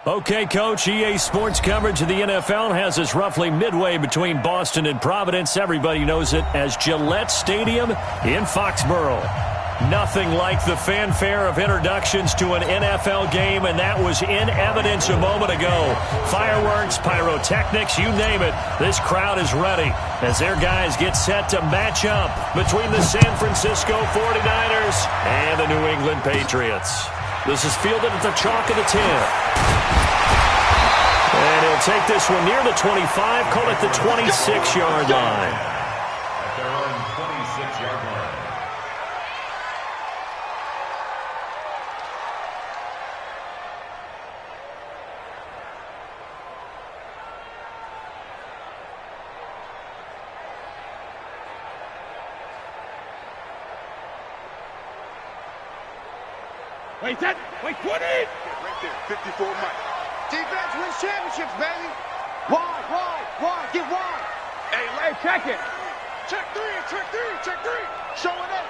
Okay, Coach, EA Sports coverage of the NFL has us roughly midway between Boston and Providence. Everybody knows it as Gillette Stadium in Foxborough. Nothing like the fanfare of introductions to an NFL game, and that was in evidence a moment ago. Fireworks, pyrotechnics, you name it. This crowd is ready as their guys get set to match up between the San Francisco 49ers and the New England Patriots. This is fielded at the chalk of the 10. And he'll take this one near the 25, call it the 26-yard line. At their own 26-yard line. Wait, that. Wait, 20. Right there, 54 Mike. Defense wins championships, baby. Wide. Get wide. Hey, check it. Check three. Showing up.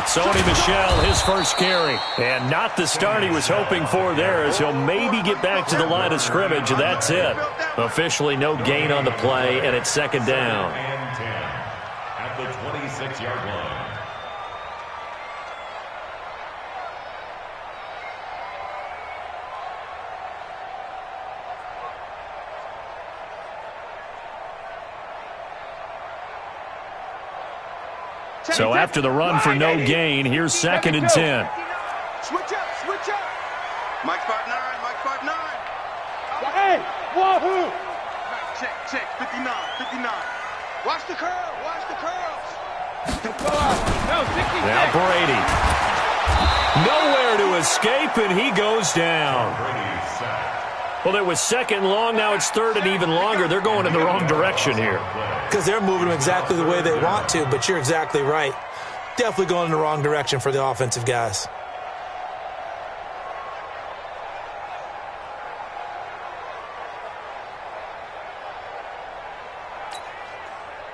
Sony Michel, his first carry. And not the start he was hoping for there, as he'll maybe get back to the line of scrimmage, and that's it. Officially no gain on the play, and it's second down. And 10 at the 26-yard line. So after the run for no gain, here's second and 10. Switch up. Mike 5'9". Hey, wahoo! Check. 59. Watch the curls. No, 60. Now Brady. Nowhere to escape, and he goes down. Brady sacked. Well, it was second long. Now it's third and even longer. They're going in the wrong direction here. Because they're moving them exactly the way they want to, but you're exactly right. Definitely going in the wrong direction for the offensive guys.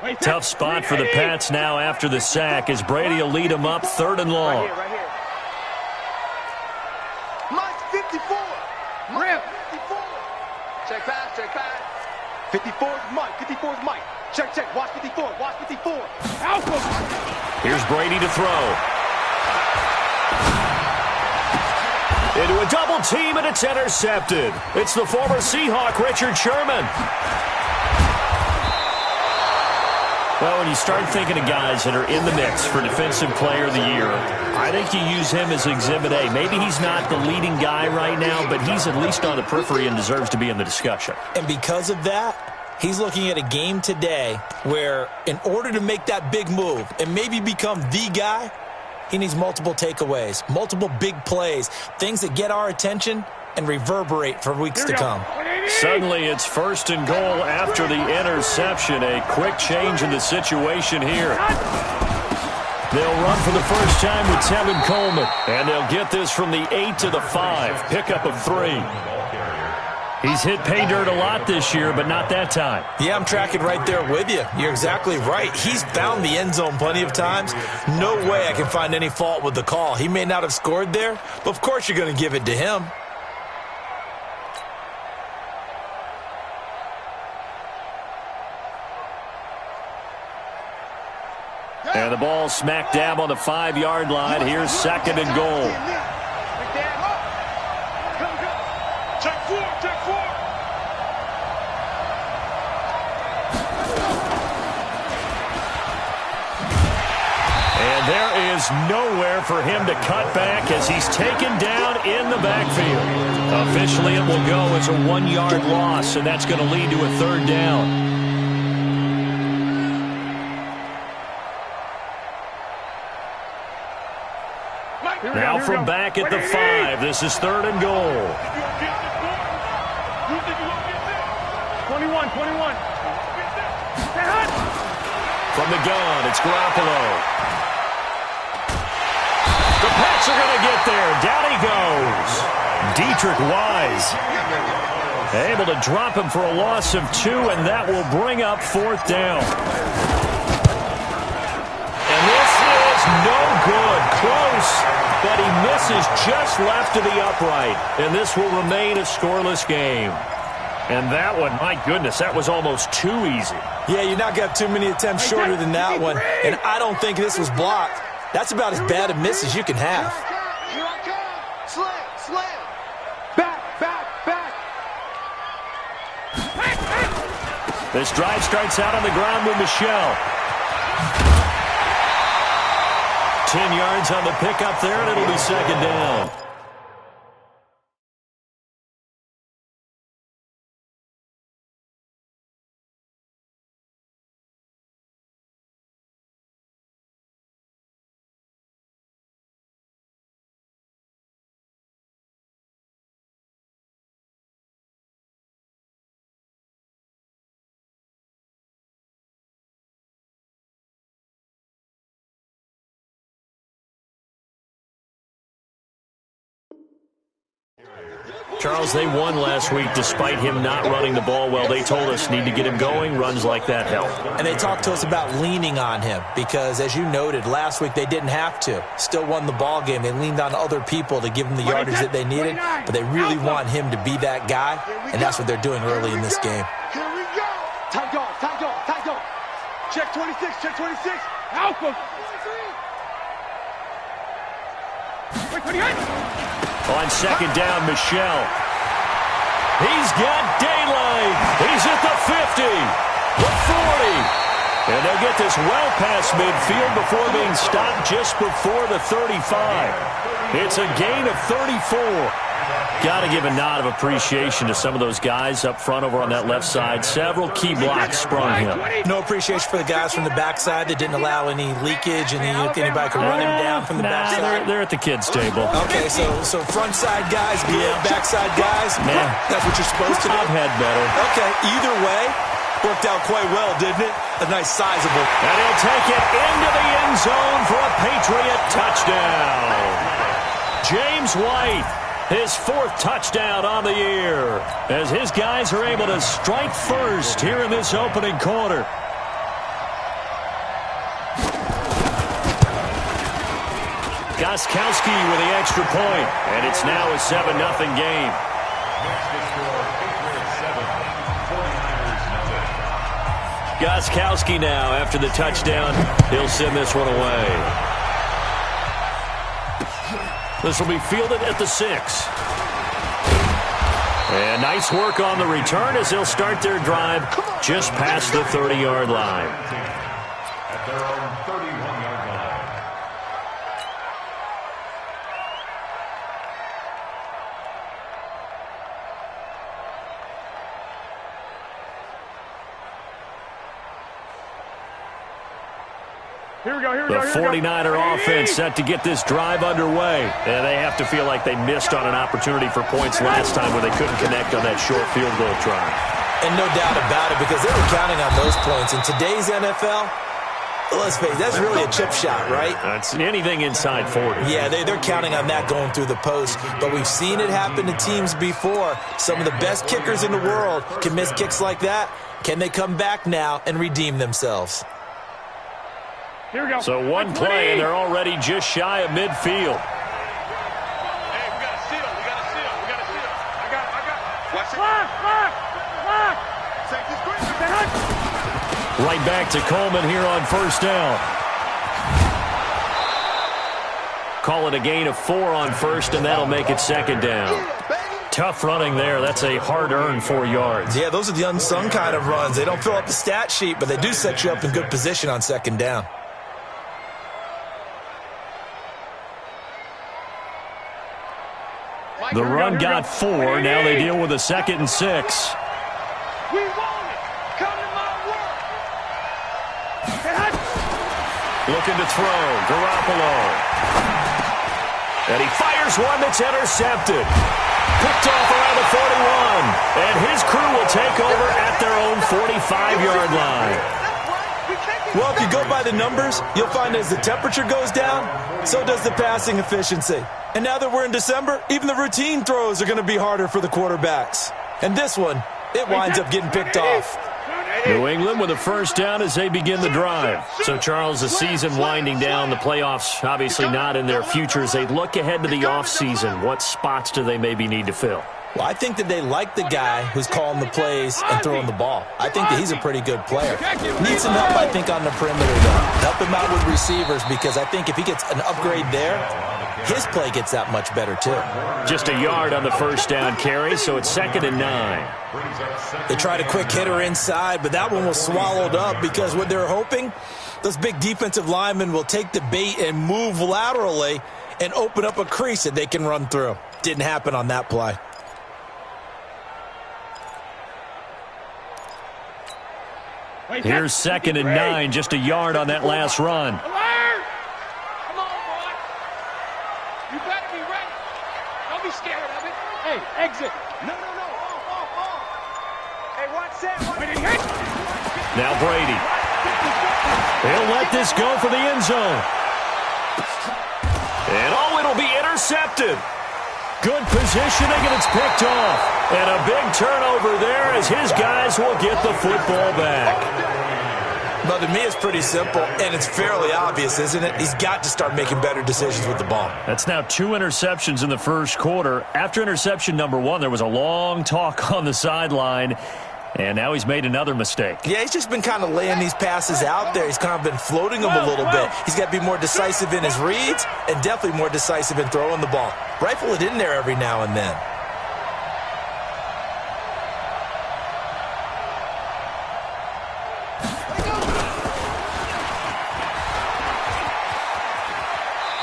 Wait, Tough spot for the Pats now after the sack as Brady will lead them up third and long. Right here. Mike 54. Rip. 54. Check pass. 54 is Mike. Check. Watch 54. Alpha. Here's Brady to throw. Into a double team, and it's intercepted. It's the former Seahawk, Richard Sherman. Well, when you start thinking of guys that are in the mix for Defensive Player of the Year, I think you use him as Exhibit A. Maybe he's not the leading guy right now, but he's at least on the periphery and deserves to be in the discussion. And because of that, he's looking at a game today where in order to make that big move and maybe become the guy, he needs multiple takeaways, multiple big plays, things that get our attention and reverberate for weeks to come. Suddenly it's first and goal after the interception. A quick change in the situation here. They'll run for the first time with Tevin Coleman, and they'll get this from the 8 to the 5. Pickup of 3. He's hit pay dirt a lot this year, but not that time. Yeah, I'm tracking right there with you. You're exactly right. He's found the end zone plenty of times. No way I can find any fault with the call. He may not have scored there, but of course you're going to give it to him. And the ball smack dab on the 5-yard line. Here's second and goal. Check four. And there is nowhere for him to cut back as he's taken down in the backfield. Officially, it will go as a 1-yard loss, and that's going to lead to a third down. Now from back at the 5, this is third and goal. 21. From the gun, it's Garoppolo. The Pats are going to get there. Down he goes. Dietrich Wise able to drop him for a loss of 2, and that will bring up fourth down. And this is is no good. Close, but he misses just left of the upright. And this will remain a scoreless game. And that one, my goodness, that was almost too easy. Yeah, you're not got too many attempts shorter than that one. And I don't think this was blocked. That's about as bad a miss as you can have. Here I come. Slam, slam. Back, back, back. This drive starts out on the ground with Michelle. 10 yards on the pickup there, and it'll be second down. Charles, they won last week despite him not running the ball well. They told us need to get him going. Runs like that help. And they talked to us about leaning on him because, as you noted, last week they didn't have to. Still won the ball game. They leaned on other people to give them the yardage that they needed, but they really want him to be that guy, and that's what they're doing early in this game. Here we go. Tight dog, tight dog, tight dog. Check 26, check 26. Alpha. Wait, 28. On second down, Michelle. He's got daylight. He's at the 50, the 40. And they'll get this well past midfield before being stopped just before the 35. It's a gain of 34. Got to give a nod of appreciation to some of those guys up front over on that left side. Several key blocks sprung him. No appreciation for the guys from the backside that didn't allow any leakage and anybody could run him down from the backside. They're at the kids' table. Okay, so front side guys, backside guys, that's what you're supposed to do. I've had better. Okay, either way, worked out quite well, didn't it? A nice sizable. And he'll take it into the end zone for a Patriot touchdown. James White, his fourth touchdown on the year, as his guys are able to strike first here in this opening quarter. Gostkowski with the extra point, and it's now a 7-0 game. Gostkowski now, after the touchdown, he'll send this one away. This will be fielded at the 6. And nice work on the return as they'll start their drive just past the 30-yard line. At their own 31-yard line. Here we go, here we The go, here we go. 49er offense set to get this drive underway. And they have to feel like they missed on an opportunity for points last time where they couldn't connect on that short field goal try. And no doubt about it, because they were counting on those points. In today's NFL, let's face it, that's really a chip shot, right? That's anything inside 40. Yeah, they're counting on that going through the post. But we've seen it happen to teams before. Some of the best kickers in the world can miss kicks like that. Can they come back now and redeem themselves? Here we go. So one play, and they're already just shy of midfield. Hey, we got a seal. We got a seal. We got a seal. I got it. Watch it. Lock. Take this quick. Right back to Coleman here on first down. Call it a gain of 4 on first, and that'll make it second down. Tough running there. That's a hard-earned 4 yards. Yeah, those are the unsung kind of runs. They don't fill up the stat sheet, but they do set you up in good position on second down. The run got 4. Now they deal with a 2nd and 6. We want it. Come to my work. Looking to throw. Garoppolo. And he fires one that's intercepted. Picked off around the 41. And his crew will take over at their own 45-yard line. Well, if you go by the numbers, you'll find as the temperature goes down, so does the passing efficiency. And now that we're in December, even the routine throws are going to be harder for the quarterbacks. And this one, it winds up getting picked off. New England with a first down as they begin the drive. So, Charles, the season winding down, the playoffs obviously not in their futures. They look ahead to the offseason. What spots do they maybe need to fill? Well, I think that they like the guy who's calling the plays and throwing the ball. I think that he's a pretty good player. Needs some help, I think, on the perimeter, though. Help him out with receivers, because I think if he gets an upgrade there, his play gets that much better, too. Just a yard on the first down carry, so it's 2nd and 9. They tried a quick hitter inside, but that one was swallowed up because what they're hoping, those big defensive linemen will take the bait and move laterally and open up a crease that they can run through. Didn't happen on that play. Here's 2nd and 9, just a yard on that last run. Alert! Come on, boy. You better be ready. Don't be scared of it. Hey, exit. No. Off. Hey, watch that. Now Brady. He'll let this go for the end zone. And, it'll be intercepted. Good positioning, and it's picked off. And a big turnover there as his guys will get the football back. Well, to me, it's pretty simple, and it's fairly obvious, isn't it? He's got to start making better decisions with the ball. That's now 2 interceptions in the first quarter. After interception number 1, there was a long talk on the sideline, and now he's made another mistake. Yeah, he's just been kind of laying these passes out there. He's kind of been floating them a little bit. He's got to be more decisive in his reads and definitely more decisive in throwing the ball. Rifle it in there every now and then.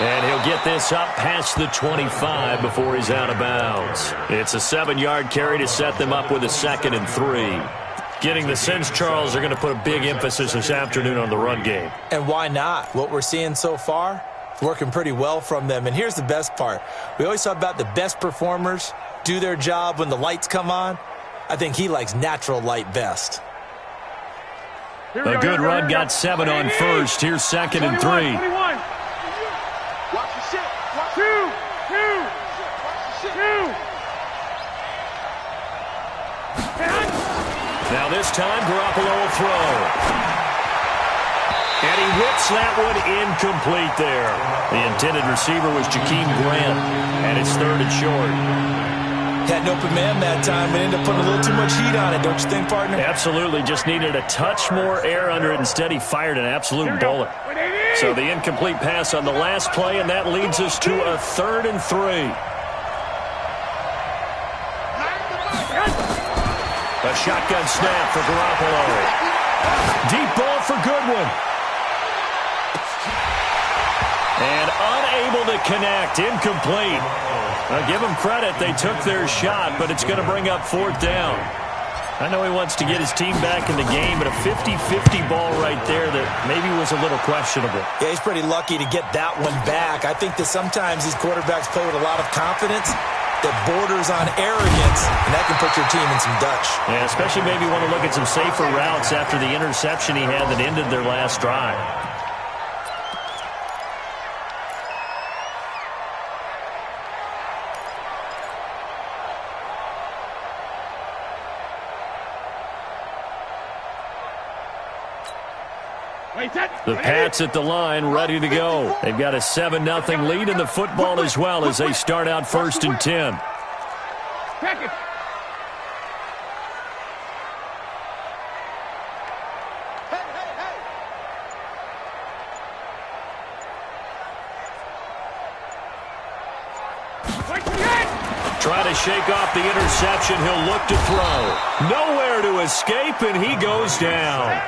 And he'll get this up past the 25 before he's out of bounds. It's a 7-yard carry to set them up with a 2nd and 3. Getting the sense, Charles, they're going to put a big emphasis this afternoon on the run game. And why not? What we're seeing so far, working pretty well from them. And here's the best part. We always talk about the best performers do their job when the lights come on. I think he likes natural light best. A good run got 7 on first. Here's 2nd and 3. 21. Watch your shit. Watch Two. Now this time, Garoppolo will throw. And he whips that one incomplete there. The intended receiver was Jakeem Grant, and it's 3rd and short. Had an open man that time, but ended up putting a little too much heat on it, don't you think, partner? Absolutely. Just needed a touch more air under it. Instead, he fired an absolute bullet. So the incomplete pass on the last play, and that leads us to a 3rd and 3. A shotgun snap for Garoppolo. Deep ball for Goodwin. And unable to connect. Incomplete. I'll give them credit. They took their shot, but it's going to bring up 4th down. I know he wants to get his team back in the game, but a 50-50 ball right there that maybe was a little questionable. Yeah, he's pretty lucky to get that one back. I think that sometimes these quarterbacks play with a lot of confidence that borders on arrogance, and that can put your team in some Dutch. Yeah, especially maybe want to look at some safer routes after the interception he had that ended their last drive. The Pats at the line, ready to go. They've got a 7-0 lead in the football as well as they start out 1st and 10. Try to shake off the interception. He'll look to throw. Nowhere to escape, and he goes down.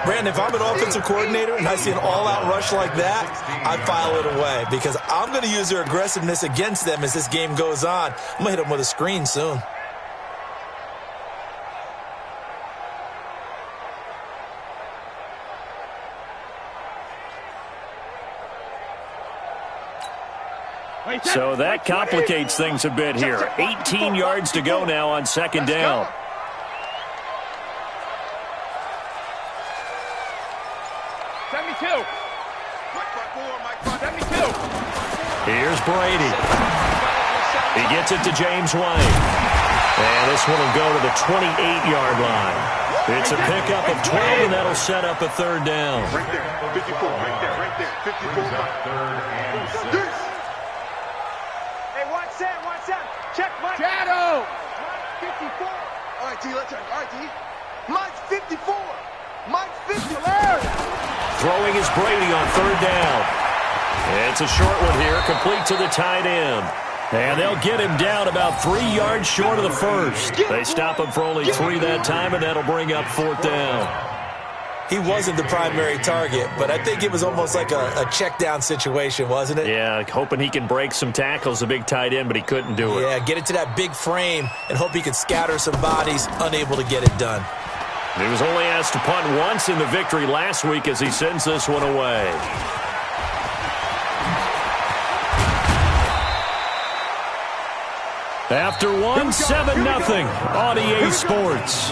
Brandon, if I'm an offensive coordinator and I see an all-out rush like that, I file it away because I'm going to use their aggressiveness against them as this game goes on. I'm going to hit them with a screen soon. So that complicates things a bit here. 18 yards to go now on 2nd down. Here's Brady. He gets it to James White. And this one will go to the 28-yard line. It's a pickup of 12, and that'll set up a third down. Right there, 54, right there, right there. 54. Hey, watch that. Check Mike. Shadow. 54. All right, T, let's turn. All right, T. Mike's 54. Mike's 54. Throwing is Brady on third down. It's a short one here, complete to the tight end. And they'll get him down about 3 yards short of the first. They stop him for only 3 that time, and that'll bring up fourth down. He wasn't the primary target, but I think it was almost like a check down situation, wasn't it? Yeah, hoping he can break some tackles, a big tight end, but he couldn't do it. Yeah, get it to that big frame and hope he can scatter some bodies, unable to get it done. He was only asked to punt once in the victory last week as he sends this one away. After one, 7-0 on EA Sports.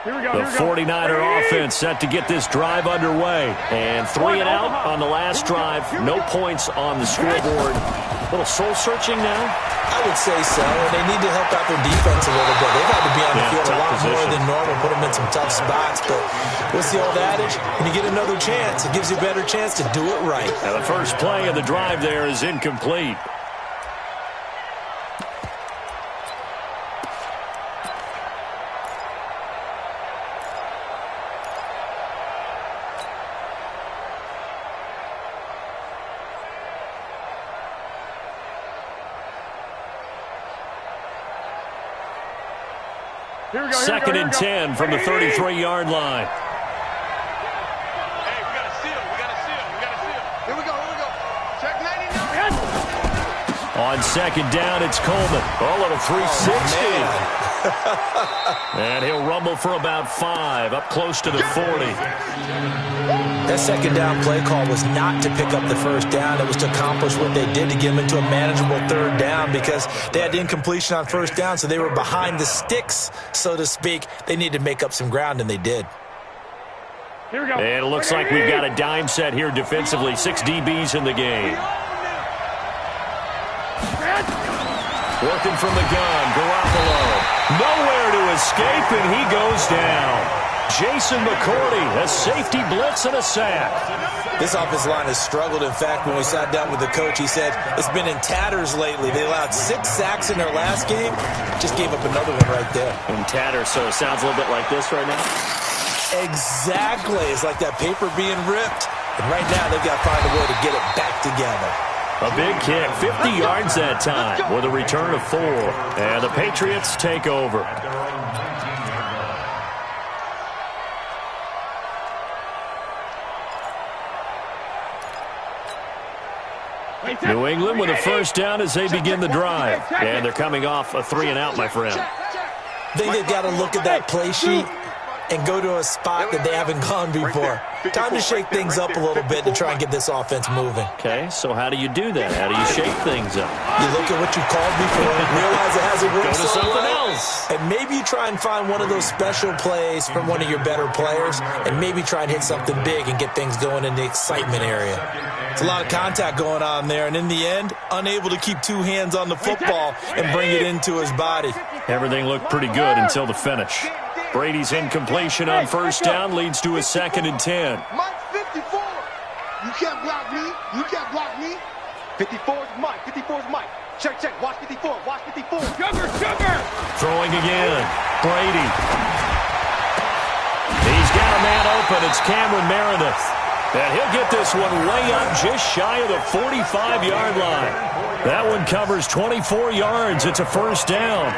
The 49er offense set to get this drive underway. And 3 and out on the last drive. No points on the scoreboard. A little soul-searching now? I would say so. And they need to help out their defense a little bit. They've had to be on the field a lot more than normal, put them in some tough spots. But what's the old adage? When you get another chance, it gives you a better chance to do it right. Now the first play of the drive there is incomplete. Second and 10 from the 33-yard line. Hey, we got a seal. Here we go. Check 99. On second down, it's Coleman. Oh, little 360. And he'll rumble for about 5, up close to the 40. That second down play call was not to pick up the first down. It was to accomplish what they did to get them into a manageable third down because they had incompletion on first down, so they were behind the sticks, so to speak. They needed to make up some ground, and they did. Here we go. And it looks like we've got a dime set here defensively. 6 DBs in the game. Working from the gun, Garoppolo. Nowhere to escape, and he goes down. Jason McCourty, a safety blitz and a sack. This offensive line has struggled. In fact, when we sat down with the coach, he said it's been in tatters lately. They allowed 6 sacks in their last game. Just gave up another one right there. In tatters, so it sounds a little bit like this right now? Exactly. It's like that paper being ripped. And right now, they've got to find a way to get it back together. A big kick, 50 yards that time with a return of 4. And the Patriots take over. New England with a first down as they begin the drive. And they're coming off a 3 and out, my friend. I think they've got to look at that play sheet and go to a spot that they haven't gone before. Time to shake things up a little bit to try and get this offense moving. Okay, so how do you do that? How do you shake things up? You look at what you called before, realize it hasn't worked. Go to something else. And maybe you try and find one of those special plays from one of your better players, and maybe try and hit something big and get things going in the excitement area. It's a lot of contact going on there, and in the end, unable to keep 2 hands on the football and bring it into his body. Everything looked pretty good until the finish. Brady's incompletion on first down leads to a 2nd and 10. Mike's 54. You can't block me. 54 is Mike. 54 is Mike. Check. Watch 54. Sugar. Throwing again. Brady. He's got a man open. It's Cameron Meredith. And he'll get this one way up just shy of the 45-yard line. That one covers 24 yards. It's a first down.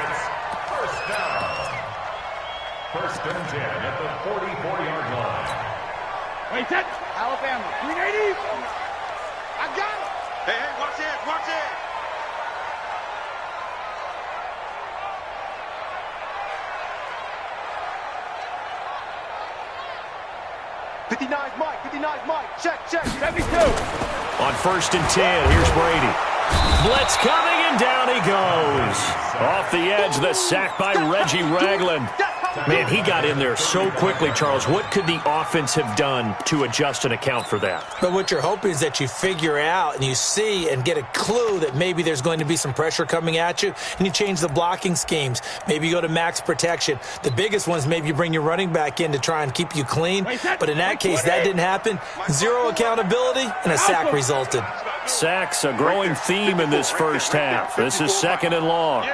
First and 10 at the 44-yard line. Wait, that's Alabama. 380. I got it. Hey, watch it. 59's Mike. 59's Mike. Check. 72. On 1st and 10, here's Brady. Blitz coming, and down he goes. Off the edge, the sack by Reggie Ragland. Man, he got in there so quickly, Charles. What could the offense have done to adjust and account for that? But what you're hoping is that you figure out and you see and get a clue that maybe there's going to be some pressure coming at you, and you change the blocking schemes. Maybe you go to max protection. The biggest one is maybe you bring your running back in to try and keep you clean. But in that case, that didn't happen. Zero accountability, and a sack resulted. Sacks, a growing theme in this first half. This is 2nd and long.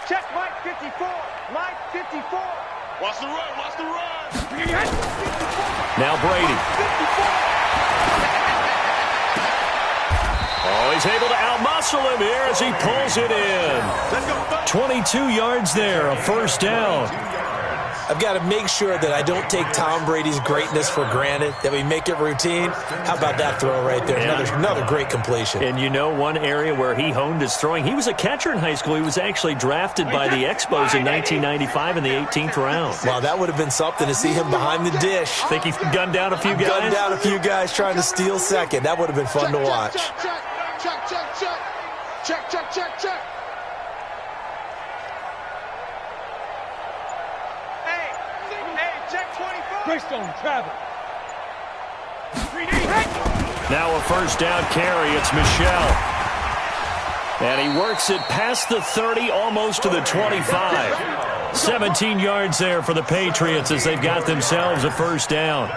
Check Mike 54. Mike 54. Watch the run. Now Brady. Oh, he's able to outmuscle him here as he pulls it in. 22 yards there, a 1st down. I've got to make sure that I don't take Tom Brady's greatness for granted, that we make it routine. How about that throw right there? Another great completion. And you know one area where he honed his throwing? He was a catcher in high school. He was actually drafted by the Expos in 1995 in the 18th round. Wow, that would have been something to see him behind the dish. Think he's gunned down a few guys? Gunned down a few guys trying to steal second. That would have been fun to watch. Check. Check 25. Greystone travel. Now a 1st down carry. It's Michelle. And he works it past the 30, almost to the 25. 17 yards there for the Patriots as they've got themselves a 1st down.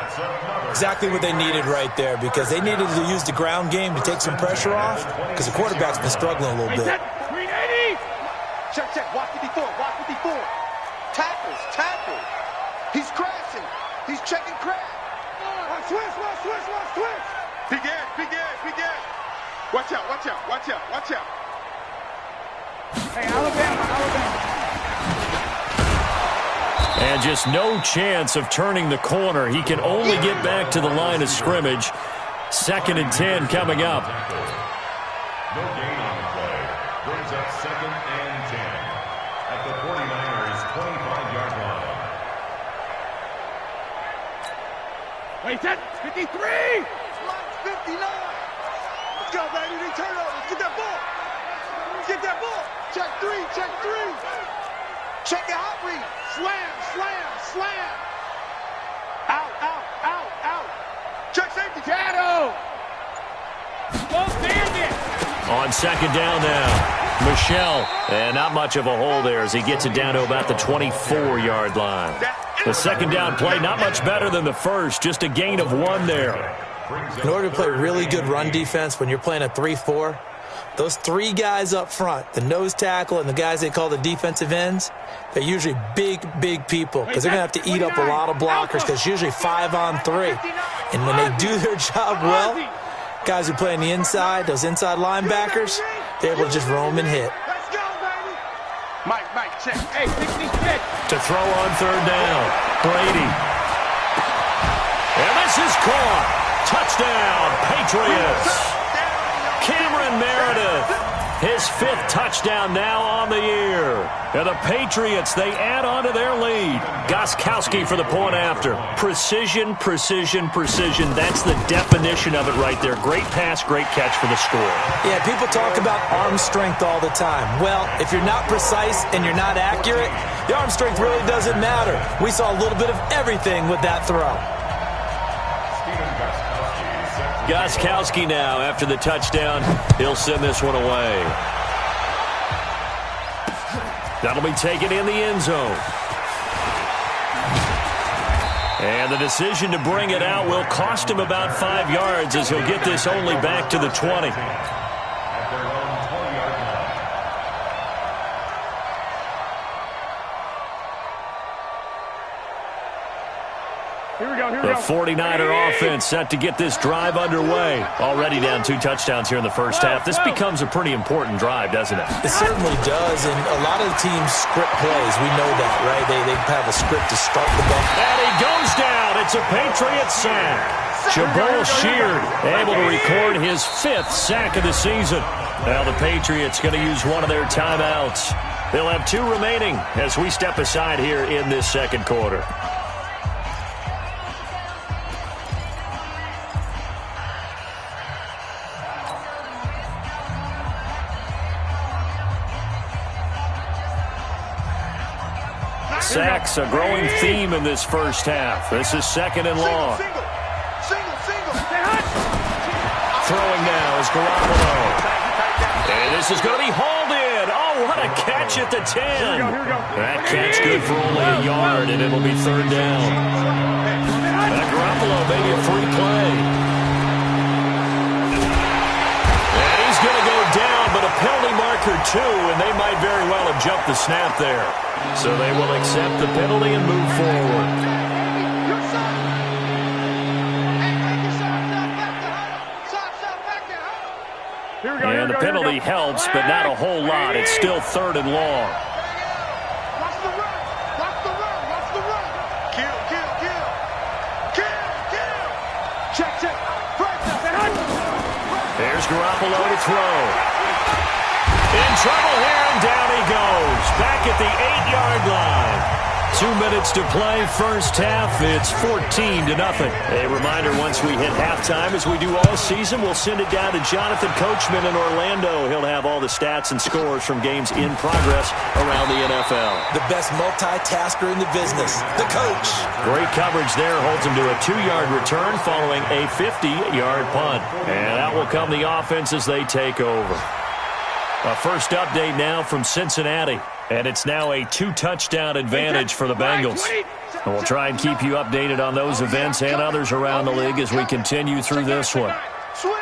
Exactly what they needed right there, because they needed to use the ground game to take some pressure off, because the quarterback's been struggling a little bit. Check. Watch 54. Tackle. He's crashing. He's checking crash. Switch. Big edge. Watch out. Hey, Alabama. And just no chance of turning the corner. He can only get back to the line of scrimmage. 2nd and 10 coming up. No gain on the play. Brings up 2nd and 10 at the 49ers' 25-yard line. Wait, that's 53! 59! Let's go, baby. They turn over. Let's get that ball. Check 3. Check your hot read. Slam. Out. Check safety. Shadow! Don't stand it! On 2nd down now, Michelle. And not much of a hole there as he gets it down to about the 24-yard line. The 2nd down play, not much better than the first, just a gain of 1 there. In order to play really good run defense when you're playing a 3-4, those 3 guys up front, the nose tackle and the guys they call the defensive ends, they're usually big people because they're going to have to eat up a lot of blockers because it's usually 5-on-3. And when they do their job well, guys who play on the inside, those inside linebackers, they're able to just roam and hit. Let's go, baby. Mike, check. Hey, 66! To throw on 3rd down, Brady. And this is caught. Touchdown, Patriots. Cameron Meredith, his 5th touchdown now on the year. And the Patriots, they add on to their lead. Gostkowski for the point after. Precision. That's the definition of it right there. Great pass, great catch for the score. Yeah, people talk about arm strength all the time. Well, if you're not precise and you're not accurate, the arm strength really doesn't matter. We saw a little bit of everything with that throw. Gostkowski now, after the touchdown, he'll send this one away. That'll be taken in the end zone. And the decision to bring it out will cost him about 5 yards as he'll get this only back to the 20. The 49er offense set to get this drive underway. Already down 2 touchdowns here in the first half. This becomes a pretty important drive, doesn't it? It certainly does, and a lot of the teams script plays. We know that, right? They have a script to start the ball. And he goes down. It's a Patriot sack. Jabal Sheard able to record his 5th sack of the season. Now the Patriots going to use one of their timeouts. They'll have 2 remaining as we step aside here in this second quarter. Sacks, a growing theme in this first half. This is second and long. Single. Throwing now is Garoppolo. And this is going to be hauled in. Oh, what a catch at the 10. Here we go. That catch good for only a yard, and it'll be third down. Garoppolo, maybe a free play. And he's going to go down, but a penalty marker too, and they might very well have jumped the snap there. So they will accept the penalty and move forward. And the penalty helps, but not a whole lot. It's still third and long. Watch the run. Kill. Check. There's Garoppolo to throw. In trouble here, and down he goes. Back at the 8-yard line. 2 minutes to play, first half. It's 14-0. A reminder, once we hit halftime, as we do all season, we'll send it down to Jonathan Coachman in Orlando. He'll have all the stats and scores from games in progress around the NFL. The best multitasker in the business, the coach. Great coverage there. Holds him to a 2-yard return following a 50-yard punt. And out will come the offense as they take over. A first update now from Cincinnati. And it's now a 2-touchdown advantage for the Bengals. And we'll try and keep you updated on those events and others around the league as we continue through this one. Switch.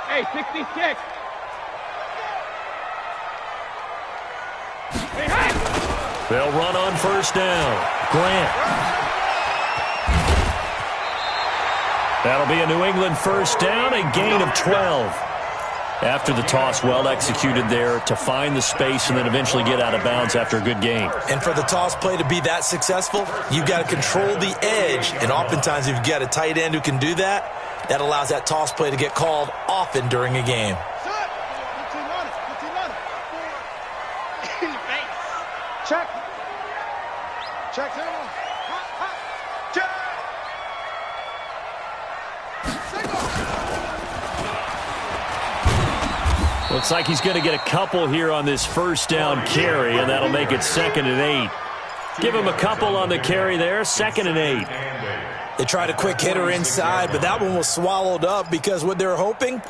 Hey, 66. Hey. They'll run on first down. Grant. That'll be a New England first down, a gain of 12. After the toss, well executed there to find the space and then eventually get out of bounds after a good game. And for the toss play to be that successful, you've got to control the edge. And oftentimes if you've got a tight end who can do that, that allows that toss play to get called often during a game. Check. Looks like he's going to get a couple here on this first down carry, and that'll make it 2nd and 8. Give him a couple on the carry there, 2nd and 8. They tried a quick hitter inside, but that one was swallowed up because what they're hoping,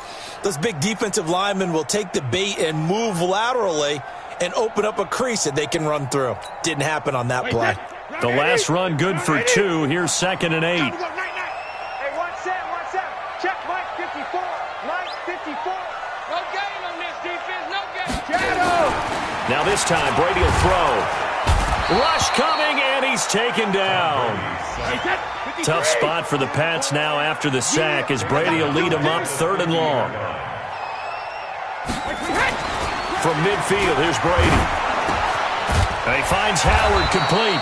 those big defensive linemen will take the bait and move laterally and open up a crease that they can run through. Didn't happen on that play. The last run good for 2. Here's 2nd and 8. Hey, one set. Check Mike 54. Mike 54. No gain on this defense. No gain. Shadow. Now this time, Brady will throw. Rush coming, and he's taken down. Tough spot for the Pats now after the sack as Brady will lead them up 3rd and long. From midfield, here's Brady. And he finds Howard complete.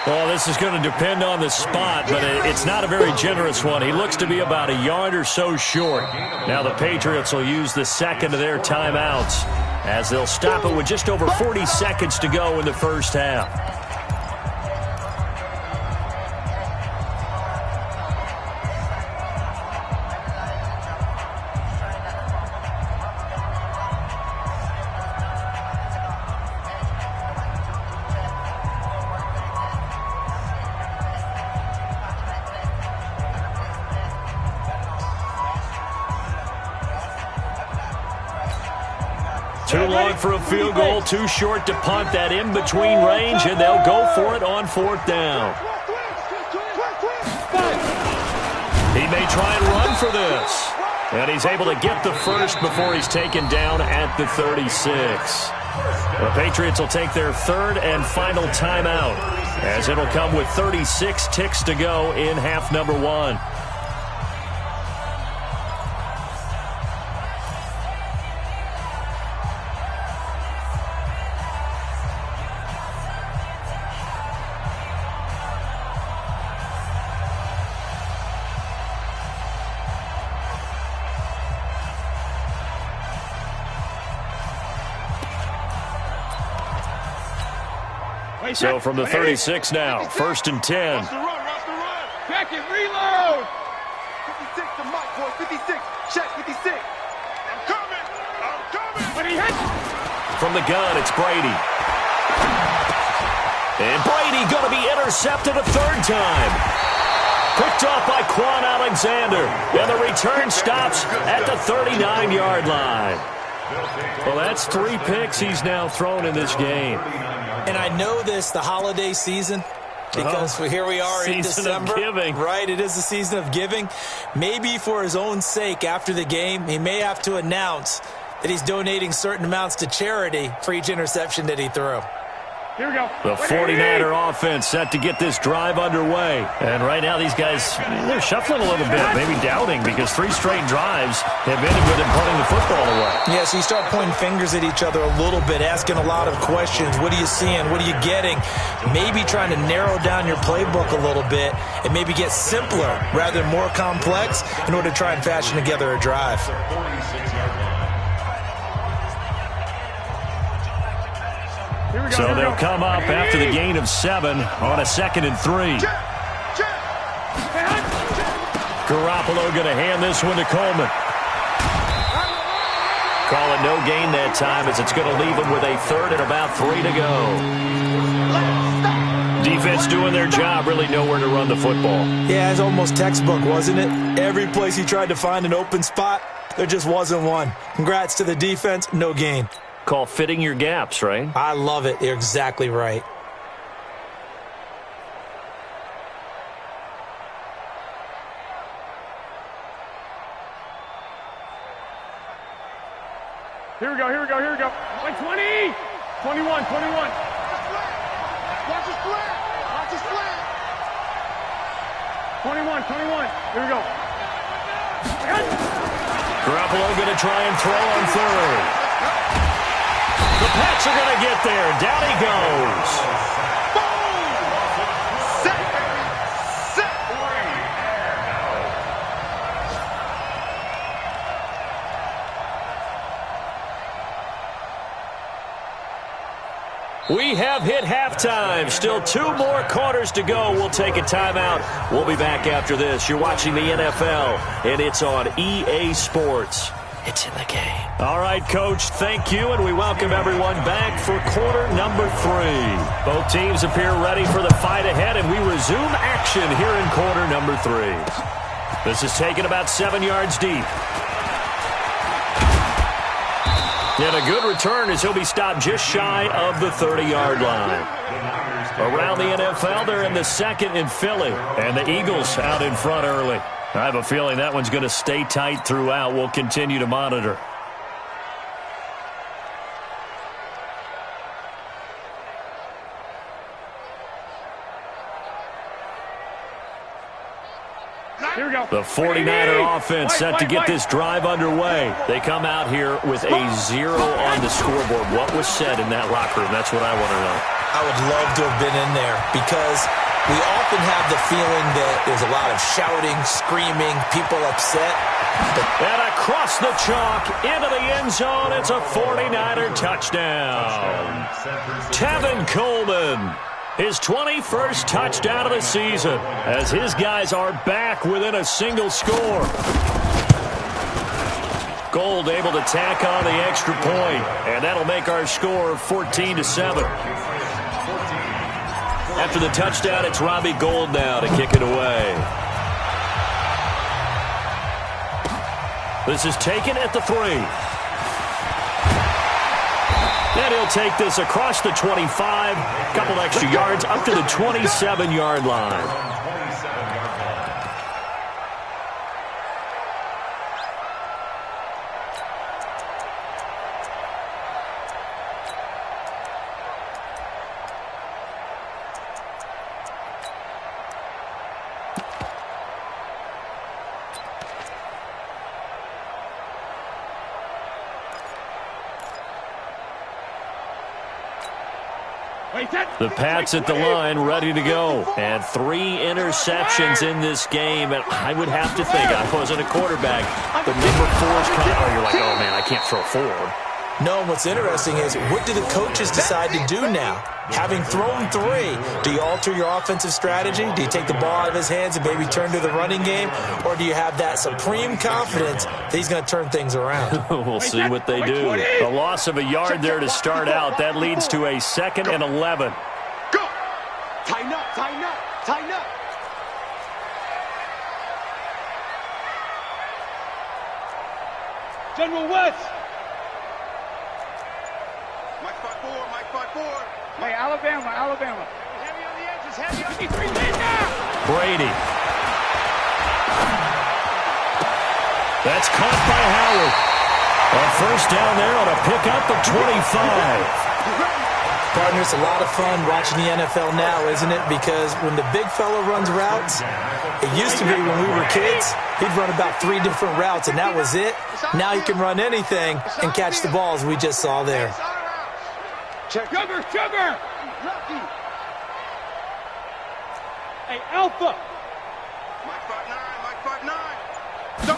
Well, this is going to depend on the spot, but it's not a very generous one. He looks to be about a yard or so short. Now the Patriots will use the second of their timeouts as they'll stop it with just over 40 seconds to go in the first half. Too long for a field goal, too short to punt that in-between range, and they'll go for it on 4th down. He may try and run for this. And he's able to get the first before he's taken down at the 36. The Patriots will take their 3rd and final timeout, as it'll come with 36 ticks to go in half number 1. So from the 36 now, 1st and 10. Watch the run, watch the run. Check it, reload. 56 to Mike, boy. 56. Check 56. I'm coming. I'm coming. But he hits. From the gun, it's Brady. And Brady going to be intercepted a 3rd time. Picked off by Quan Alexander. And the return stops at the 39-yard line. Well, that's 3 picks he's now thrown in this game. And I know this, the holiday season, because here we are in December. Season of giving. Right, it is the season of giving. Maybe for his own sake, after the game, he may have to announce that he's donating certain amounts to charity for each interception that he threw. Here we go. The 49er offense set to get this drive underway. And right now these guys, they're shuffling a little bit, maybe doubting, because 3 straight drives have ended with him punting the football away. Yeah, so you start pointing fingers at each other a little bit, asking a lot of questions. What are you seeing? What are you getting? Maybe trying to narrow down your playbook a little bit and maybe get simpler rather than more complex in order to try and fashion together a drive. So they'll come up after the gain of 7 on a 2nd and 3. Garoppolo going to hand this one to Coleman. Call it no gain that time, as it's going to leave him with a 3rd and about 3 to go. Defense doing their job, really nowhere to run the football. Yeah, it's almost textbook, wasn't it? Every place he tried to find an open spot, there just wasn't one. Congrats to the defense, no gain. Call fitting your gaps, right? I love it. You're exactly right. Here we go, here we go, here we go. 20. 21. Watch his flat. Watch his flat. 21. Here we go. Garoppolo going to try and throw on 3rd. The Pats are going to get there. Down he goes. Boom! Set. We have hit halftime. Still 2 more quarters to go. We'll take a timeout. We'll be back after this. You're watching the NFL, and it's on EA Sports. It's in the game. All right, Coach, thank you, and we welcome everyone back for quarter number 3. Both teams appear ready for the fight ahead, and we resume action here in quarter number 3. This is taken about 7 yards deep. And a good return as he'll be stopped just shy of the 30-yard line. Around the NFL, they're in the 2nd in Philly, and the Eagles out in front early. I have a feeling that one's going to stay tight throughout. We'll continue to monitor. Here we go. The 49er offense set to get this drive underway. They come out here with a 0 on the scoreboard. What was said in that locker room? That's what I want to know. I would love to have been in there because we often have the feeling that there's a lot of shouting, screaming, people upset. And across the chalk, into the end zone, it's a 49er touchdown. Tevin Coleman, his 21st touchdown of the season, as his guys are back within a single score. Gold able to tack on the extra point, and that'll make our score 14-7. After the touchdown, it's Robbie Gould now to kick it away. This is taken at the 3. And he'll take this across the 25, couple extra yards up to the 27-yard line. The Pats at the line, ready to go. And 3 interceptions in this game. And I would have to think, I wasn't a quarterback, but number 4 is kind of, you're like, oh, man, I can't throw 4. No, what's interesting is what do the coaches decide to do now? Having thrown 3, do you alter your offensive strategy? Do you take the ball out of his hands and maybe turn to the running game? Or do you have that supreme confidence that he's going to turn things around? We'll see what they do. A loss of a yard there to start out. That leads to a 2nd and 11. Go! Tighten up, tighten up, tighten up. General West. Mike 5-4, Mike 5-4. Hey, Alabama. Heavy on the edges, heavy on the 3 now. Brady. That's caught by Howard. A first down there on a pickup of 25. Partner, it's a lot of fun watching the NFL now, isn't it? Because when the big fella runs routes, it used to be when we were kids, he'd run about 3 different routes, and that was it. Now he can run anything and catch the balls we just saw there. Sugar! Hey, Alpha! Mike 5-9, Mike 5-9.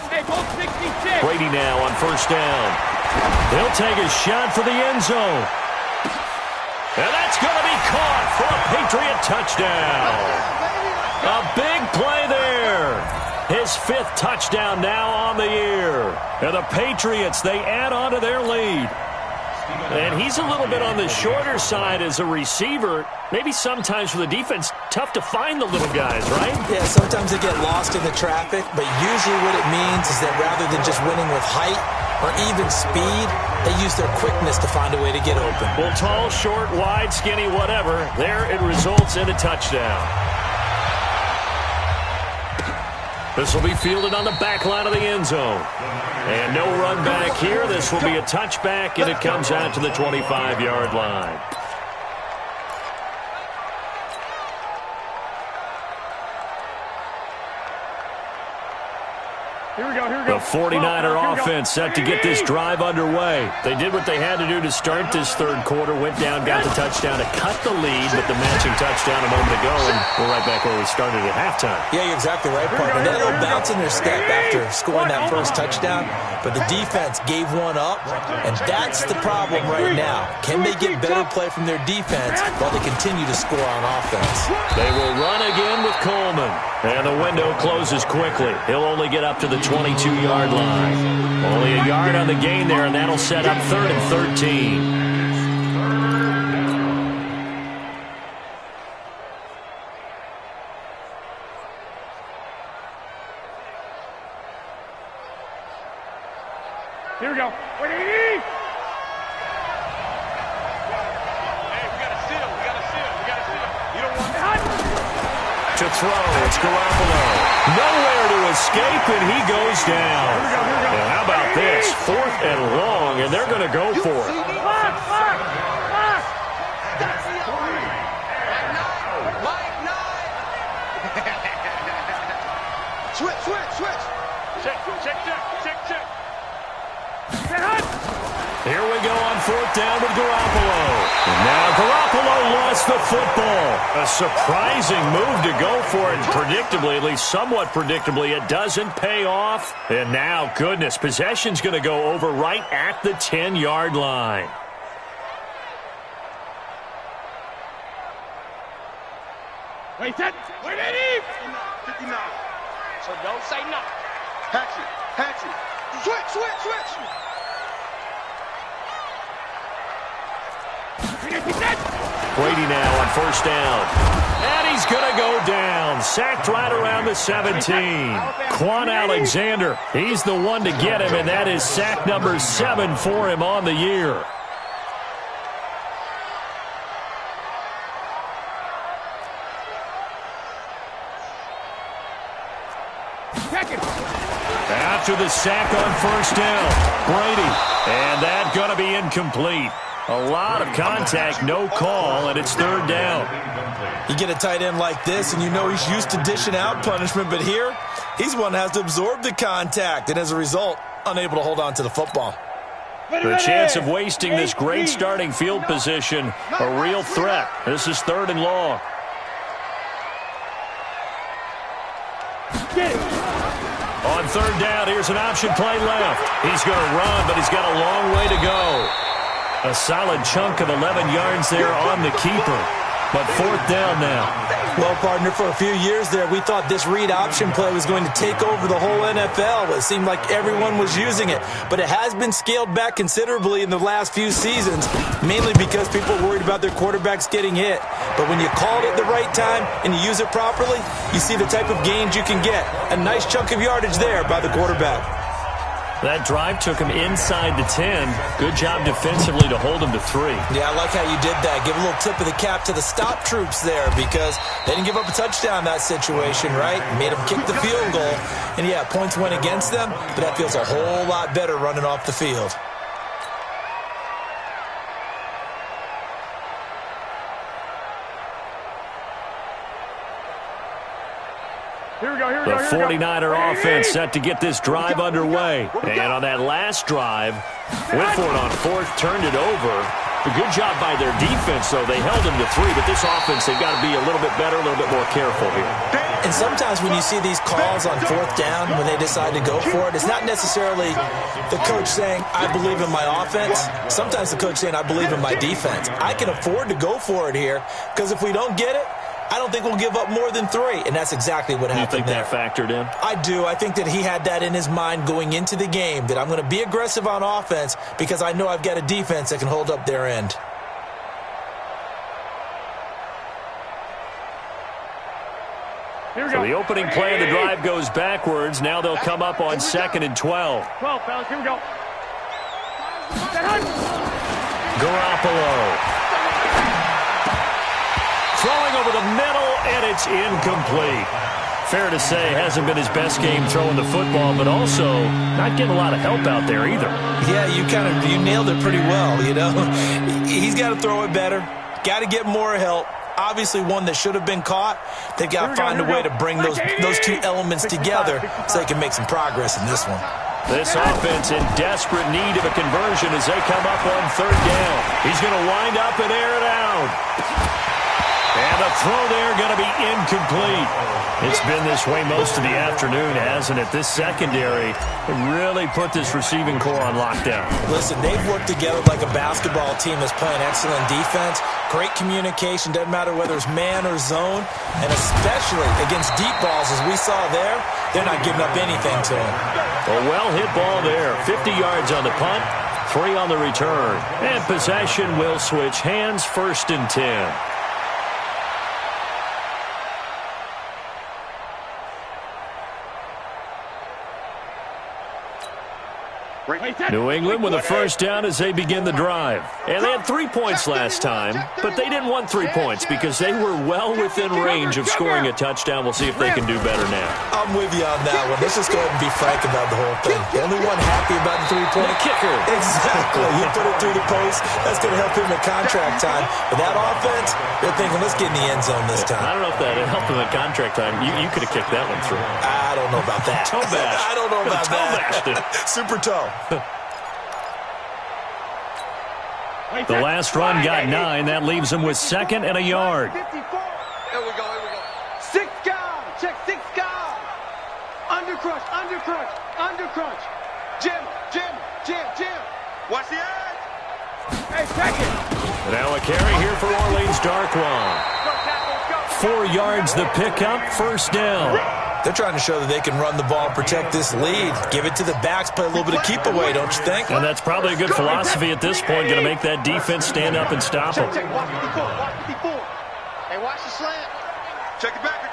Hey, both 66! Brady now on first down. He'll take a shot for the end zone. And that's going to be caught for a Patriot touchdown. A big play there. His 5th touchdown now on the year. And the Patriots, they add on to their lead. And he's a little bit on the shorter side as a receiver. Maybe sometimes for the defense, tough to find the little guys, right? Yeah, sometimes they get lost in the traffic, but usually what it means is that rather than just winning with height or even speed, they use their quickness to find a way to get open. Well, tall, short, wide, skinny, whatever, there it results in a touchdown. This will be fielded on the back line of the end zone. And no run back here. This will be a touchback, and it comes out to the 25-yard line. Here we go. The 49er offense set to get this drive underway. They did what they had to do to start this third quarter. Went down, got the touchdown to cut the lead with the matching touchdown a moment ago. And we're right back where we started at halftime. Yeah, you're exactly right, partner. They had a little bounce in their step after scoring that first touchdown. But the defense gave one up, and that's the problem right now. Can they get better play from their defense while they continue to score on offense? They will run again with Coleman. And the window closes quickly. He'll only get up to the 22-yard line. Only a yard on the gain there, and that'll set up 3rd and 13. Here we go. Wait, Hey, we got a seal. You don't want To throw, it's Garoppolo. Nowhere to escape, and he goes down. And how about this? 4th and long, and they're going to go for it. Switch. Check. Here we go on 4th down with Garoppolo. And now Garoppolo lost the football. A surprising move to go for it. Predictably, at least somewhat predictably, it doesn't pay off. And now, goodness, possession's going to go over right at the 10-yard line. Wait, set. Wait, Eddie. 59. So don't say no. Hatchet. Switch. Brady now on first down. And he's going to go down. Sacked right around the 17. Quan Alexander, he's the one to get him, and that is sack number 7 for him on the year. After the sack on first down, Brady. And that's going to be incomplete. A lot of contact, no call, and it's 3rd down. You get a tight end like this, and you know he's used to dishing out punishment, but here, he's one that has to absorb the contact, and as a result, unable to hold on to the football. The chance of wasting this great starting field position, a real threat. This is 3rd and long. On 3rd down, here's an option play left. He's going to run, but he's got a long way to go. A solid chunk of 11 yards there on the keeper. But fourth down now. Well, partner, for a few years there, we thought this read option play was going to take over the whole NFL. It seemed like everyone was using it. But it has been scaled back considerably in the last few seasons, mainly because people are worried about their quarterbacks getting hit. But when you call it at the right time and you use it properly, you see the type of gains you can get. A nice chunk of yardage there by the quarterback. That drive took him inside the 10. Good job defensively to hold him to 3. Yeah, I like how you did that. Give a little tip of the cap to the stop troops there because they didn't give up a touchdown in that situation, right? Made them kick the field goal. And, yeah, points went against them, but that feels a whole lot better running off the field. The 49er offense set to get this drive underway. And on that last drive, went for it on fourth, turned it over. A good job by their defense, though. They held them to 3, but this offense, they've got to be a little bit better, a little bit more careful here. And sometimes when you see these calls on fourth down, when they decide to go for it, it's not necessarily the coach saying, I believe in my offense. Sometimes the coach saying, I believe in my defense. I can afford to go for it here because if we don't get it, I don't think we'll give up more than 3, and that's exactly what happened there. You think that factored in? I do. I think that he had that in his mind going into the game, that I'm going to be aggressive on offense because I know I've got a defense that can hold up their end. So the opening play of the drive goes backwards. Now they'll come up on 2nd and 12. 12, fellas. Here we go. Garoppolo. Throwing over the middle, and it's incomplete. Fair to say, hasn't been his best game throwing the football, but also not getting a lot of help out there either. Yeah, you nailed it pretty well, you know. He's got to throw it better, got to get more help. Obviously one that should have been caught. They've got to find a way to bring those two elements together so they can make some progress in this one. This offense in desperate need of a conversion as they come up on 3rd down. He's going to wind up and air it out. And the throw there going to be incomplete. It's been this way most of the afternoon, hasn't it? This secondary really put this receiving core on lockdown. Listen, they've worked together like a basketball team that's playing excellent defense. Great communication, doesn't matter whether it's man or zone. And especially against deep balls, as we saw there, they're not giving up anything to them. A well-hit ball there. 50 yards on the punt, 3 on the return. And possession will switch hands, 1st and 10. New England with a first down as they begin the drive. And they had 3 points last time, but they didn't want 3 points because they were well within range of scoring a touchdown. We'll see if they can do better now. I'm with you on that one. Let's just go ahead and be frank about the whole thing. The only one happy about the 3-point kicker. Exactly. He put it through the post. That's going to help him at contract time. But that offense, they're thinking, let's get in the end zone this time. I don't know if that helped him at contract time. You could have kicked that one through. I don't know about that. Toe bash. I don't know about that. Super toe. The last run got 9. That leaves him with 2nd and a yard. 54. Here we go. 6 guard. Check 6 guard. Under crunch. Jim. Watch the edge. Hey, check it. Now a carry here for Orleans Darkwan. 4 yards the pickup, 1st down. They're trying to show that they can run the ball and protect this lead. Give it to the backs, play a little bit of keep away, don't you think? And that's probably a good philosophy at this point, going to make that defense stand up and stop them. Check, watch 54. Hey, watch the slant. Check the backer.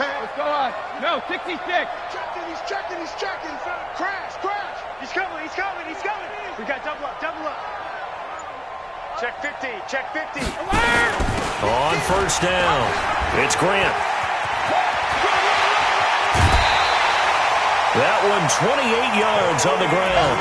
Hey. What's going on? No, 66. He's checking. Crash. He's coming. We got double up. Check 50. On 1st down, it's Grant. That one 28 yards on the ground.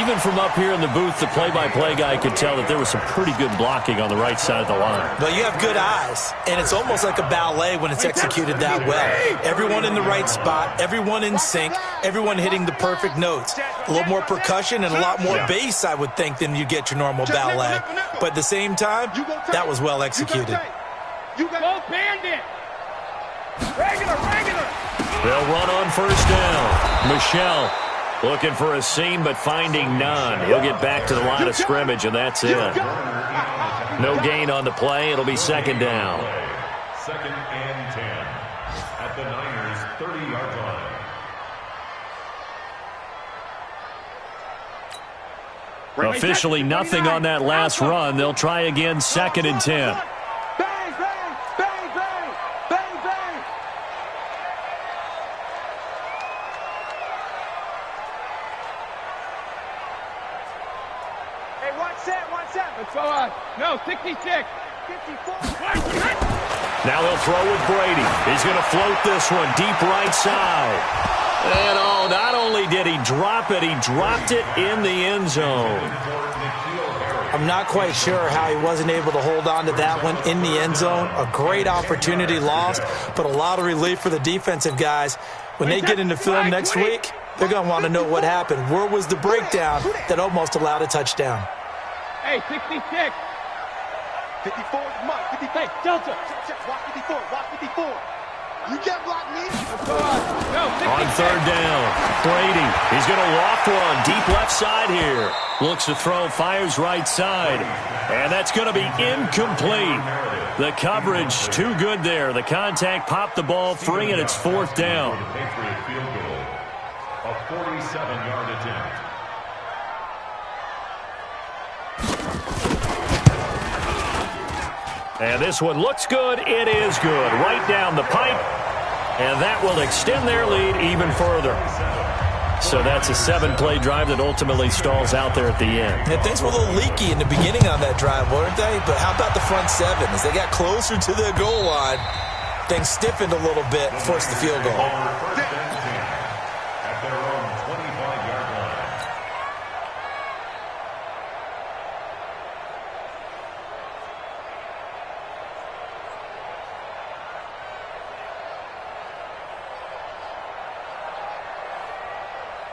Even from up here in the booth, the play-by-play guy could tell that there was some pretty good blocking on the right side of the line. Well, you have good eyes, and it's almost like a ballet when it's executed that well. Everyone in the right spot, everyone in sync, everyone hitting the perfect notes. A little more percussion and a lot more bass, I would think, than you get your normal ballet. But at the same time, that was well executed. Go Bandit. Regular. They'll run on 1st down. Michelle Looking for a seam, but finding none. He'll get back to the line of scrimmage, and that's it. No gain on the play. It'll be second down. Second and 10 at the Niners' 30-yard line. Officially nothing on that last run. They'll try again, second and 10. Bang, bang, bang, bang, bang, bang. Hey, 1-7. Let's go on. No, 66. 54. Now he'll throw with Brady. He's going to float this one deep right side. And oh, not only did he drop it, he dropped it in the end zone. I'm not quite sure how he wasn't able to hold on to that one in the end zone. A great opportunity lost, but a lot of relief for the defensive guys. When they get into film next week, they're going to want to know what happened. Where was the breakdown that almost allowed a touchdown? Hey, 66. 54 is Mike. 54. Hey, Delta. Walk 54. Walk 54. You can't block me. Let's go on. No, 66. On third down, Brady. He's going to loft one deep left side here. Looks to throw, fires right side. And that's going to be incomplete. The coverage too good there. The contact popped the ball free, and it's fourth down. Patriot field goal. A 47-yard attempt. And this one looks good. It is good. Right down the pipe. And that will extend their lead even further. So that's a 7-play drive that ultimately stalls out there at the end. And things were a little leaky in the beginning on that drive, weren't they? But how about the front seven? As they got closer to the goal line, things stiffened a little bit, forced the field goal. At their own 25-yard line.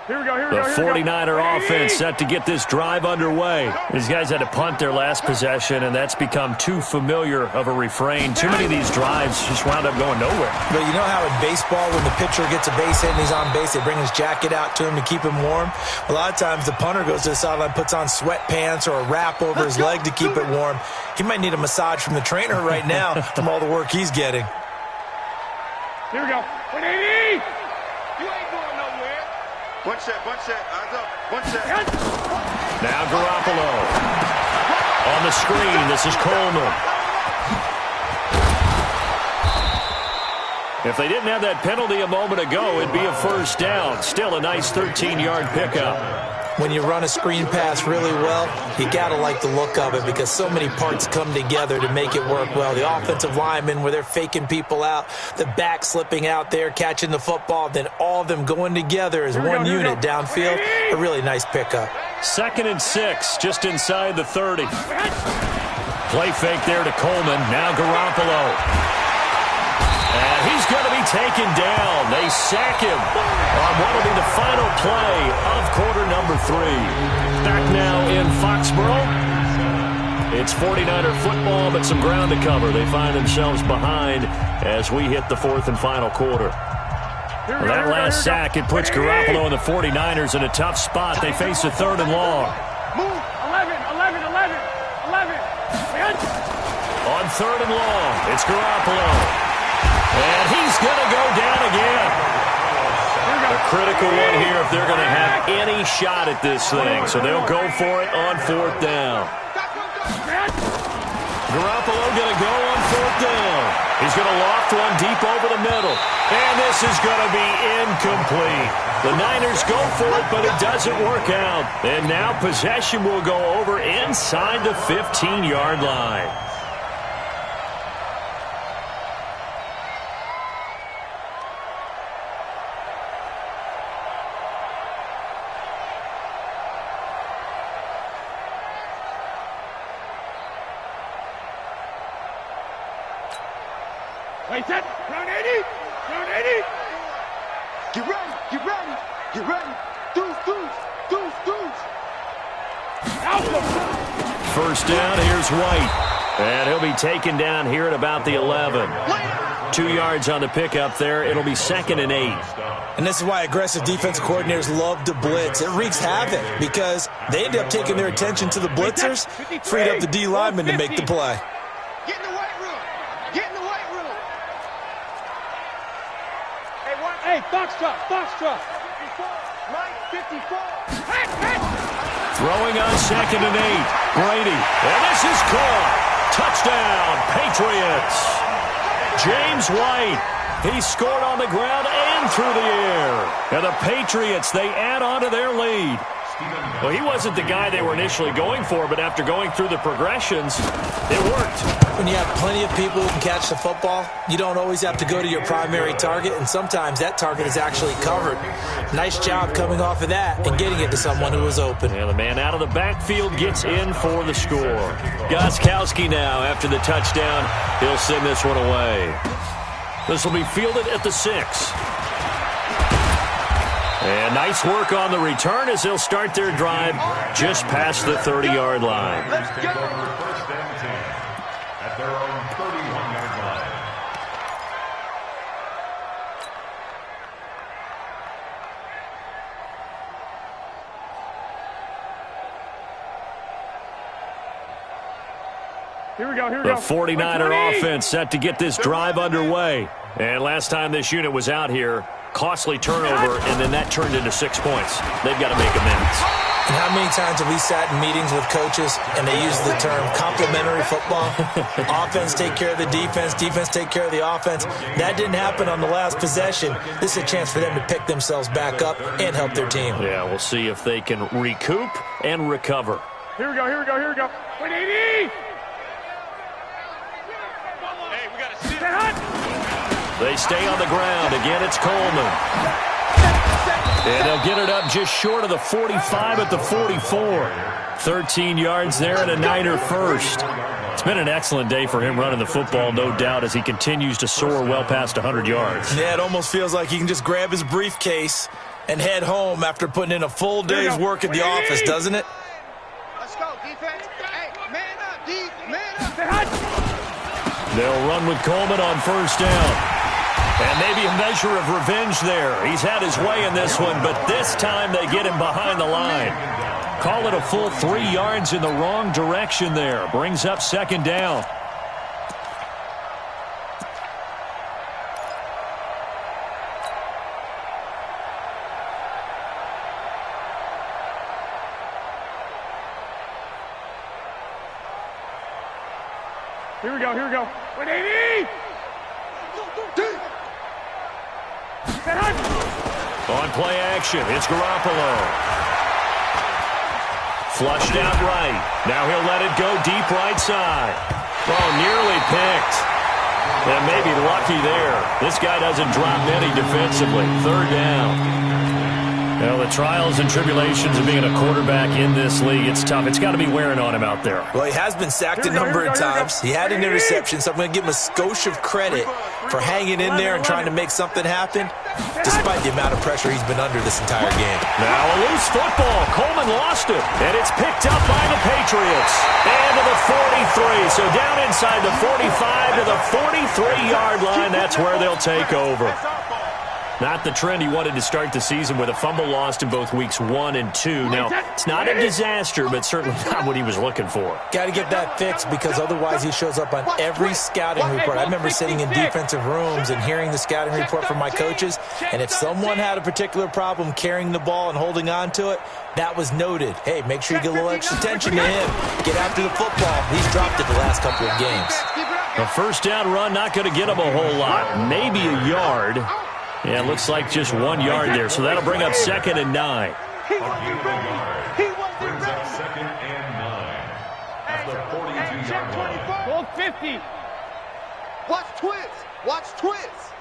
Here we go. The 49er offense set to get this drive underway. These guys had to punt their last possession, and that's become too familiar of a refrain. Too many of these drives just wound up going nowhere. But you know how in baseball, when the pitcher gets a base hit and he's on base, they bring his jacket out to him to keep him warm? A lot of times the punter goes to the sideline, puts on sweatpants or a wrap over his leg to keep it warm. He might need a massage from the trainer right now from all the work he's getting. Here we go. 180. You ain't going nowhere. One set. Eyes up. One set. Now Garoppolo. On the screen, this is Coleman. If they didn't have that penalty a moment ago, it'd be a first down. Still a nice 13-yard pickup. When you run a screen pass really well, you got to like the look of it because so many parts come together to make it work well. The offensive linemen, where they're faking people out, the back slipping out there, catching the football, then all of them going together as one unit downfield. A really nice pickup. 2nd and 6, just inside the 30. Play fake there to Coleman. Now Garoppolo. And he's going to be taken down. They sack him on what will be the final play of quarter number 3. Back now in Foxborough. It's 49er football, but some ground to cover. They find themselves behind as we hit the 4th and final quarter. Well, that last sack, it puts Garoppolo and the 49ers in a tough spot. They face a 3rd and long. Move. 11. On 3rd and long, it's Garoppolo. And he's going to go down again. A critical one here if they're going to have any shot at this thing. So they'll go for it on 4th down. Garoppolo going to go on 4th down. He's going to loft one deep over the middle. And this is going to be incomplete. The Niners go for it, but it doesn't work out. And now possession will go over inside the 15-yard line. Wait, set. Round 80. Get ready. Deuce. First down, here's White. And he'll be taken down here at about the 11. 2 yards on the pickup there. It'll be 2nd and 8. And this is why aggressive defensive coordinators love to blitz. It wreaks havoc because they end up taking their attention to the blitzers, freed up the D lineman to make the play. Get in the weight room. Get in the weight room. Hey, Foxtrot, Foxtrot. Mike 54. Throwing on 2nd and 8. Brady. And this is caught. Touchdown, Patriots. James White. He scored on the ground and through the air. And the Patriots, they add on to their lead. Well, he wasn't the guy they were initially going for, but after going through the progressions, it worked. When you have plenty of people who can catch the football, you don't always have to go to your primary target, and sometimes that target is actually covered. Nice job coming off of that and getting it to someone who was open. And the man out of the backfield gets in for the score. Gostkowski now after the touchdown. He'll send this one away. This will be fielded at the 6. And nice work on the return as they'll start their drive just past the 30-yard line. Let's go. First and 10 at their own 31-yard line. Here we go, here we The go. 49er offense set to get this drive underway. And last time this unit was out here, costly turnover, and then that turned into 6 points. They've got to make amends. And how many times have we sat in meetings with coaches and they use the term complementary football? Offense take care of the defense, defense take care of the offense. That didn't happen on the last possession. This is a chance for them to pick themselves back up and help their team. Yeah, we'll see if they can recoup and recover. Here we go, here we go, here we go. 180! Hey, we got to sit. They stay on the ground. Again, it's Coleman. And they'll get it up just short of the 45 at the 44. 13 yards there and a Niner first. It's been an excellent day for him running the football, no doubt, as he continues to soar well past 100 yards. Yeah, it almost feels like he can just grab his briefcase and head home after putting in a full day's work at the office, doesn't it? Let's go, defense. Hey, man up, D. Man up. They'll run with Coleman on first down. And maybe a measure of revenge there. He's had his way in this one, but this time they get him behind the line. Call it a full 3 yards in the wrong direction there. Brings up 2nd down. Here we go, here we go. 180! On play action, it's Garoppolo. Flushed out right. Now he'll let it go deep right side. Oh, nearly picked. And maybe lucky there. This guy doesn't drop many defensively. 3rd down. Well, the trials and tribulations of being a quarterback in this league, it's tough. It's got to be wearing on him out there. Well, he has been sacked a number of times. He had an interception, so I'm going to give him a skosh of credit for hanging in there and trying to make something happen, despite the amount of pressure he's been under this entire game. Now a loose football. Coleman lost it, and it's picked up by the Patriots. And to the 43, so down inside the 45 to the 43-yard line. That's where they'll take over. Not the trend he wanted to start the season with a fumble lost in both weeks 1 and 2. Now, it's not a disaster, but certainly not what he was looking for. Got to get that fixed because otherwise he shows up on every scouting report. I remember sitting in defensive rooms and hearing the scouting report from my coaches, and if someone had a particular problem carrying the ball and holding on to it, that was noted. Hey, make sure you get a little extra attention to him. Get after the football. He's dropped it the last couple of games. A first down run, not going to get him a whole lot. Maybe a yard. Yeah, it looks like just 1 yard there, so that'll bring up 2nd and 9. He wasn't ready. He wasn't Brings up ready. 2nd and 9 at the 42-yard line. Hold 50. Watch twist. Watch twist.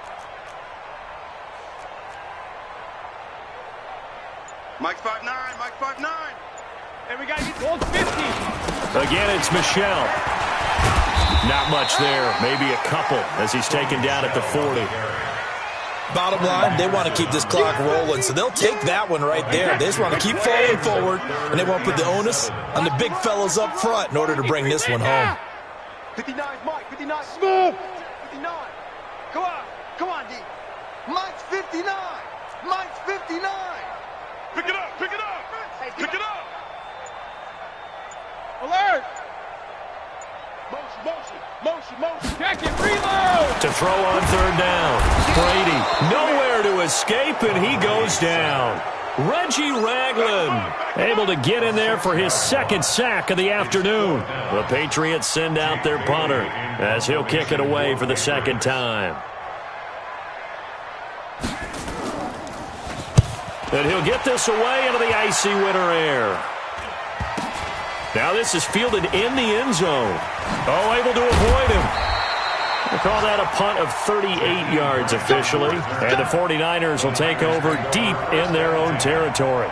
Mike 5'9". Mike 5'9". And we got to get hold 50. Again, it's Michelle. Not much there, maybe a couple as he's taken down at the 40. Bottom line, they want to keep this clock rolling, so they'll take that one right there. They just want to keep falling forward, and they want to put the onus on the big fellas up front in order to bring this one home. 59 Mike. 59. Smooth. 59. Go out. Come on, D. Mike's 59. Mike's 59. Pick it up, pick it up, pick it up. Alert! Motion. Check it, reload! To throw on third down. Brady nowhere to escape, and he goes down. Reggie Ragland able to get in there for his second sack of the afternoon. The Patriots send out their punter as he'll kick it away for the second time. And he'll get this away into the icy winter air. Now this is fielded in the end zone. Oh, able to avoid him. We'll call that a punt of 38 yards officially. And the 49ers will take over deep in their own territory.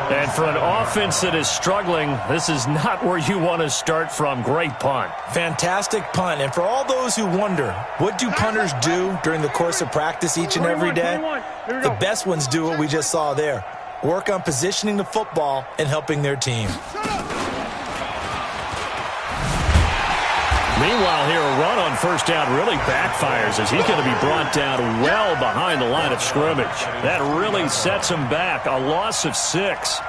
And for an offense that is struggling, this is not where you want to start from. Great punt. Fantastic punt. And for all those who wonder, what do punters do during the course of practice each and every day? The best ones do what we just saw there. Work on positioning the football and helping their team. Meanwhile, here a run on first down really backfires as he's going to be brought down well behind the line of scrimmage. That really sets him back. A loss of 6.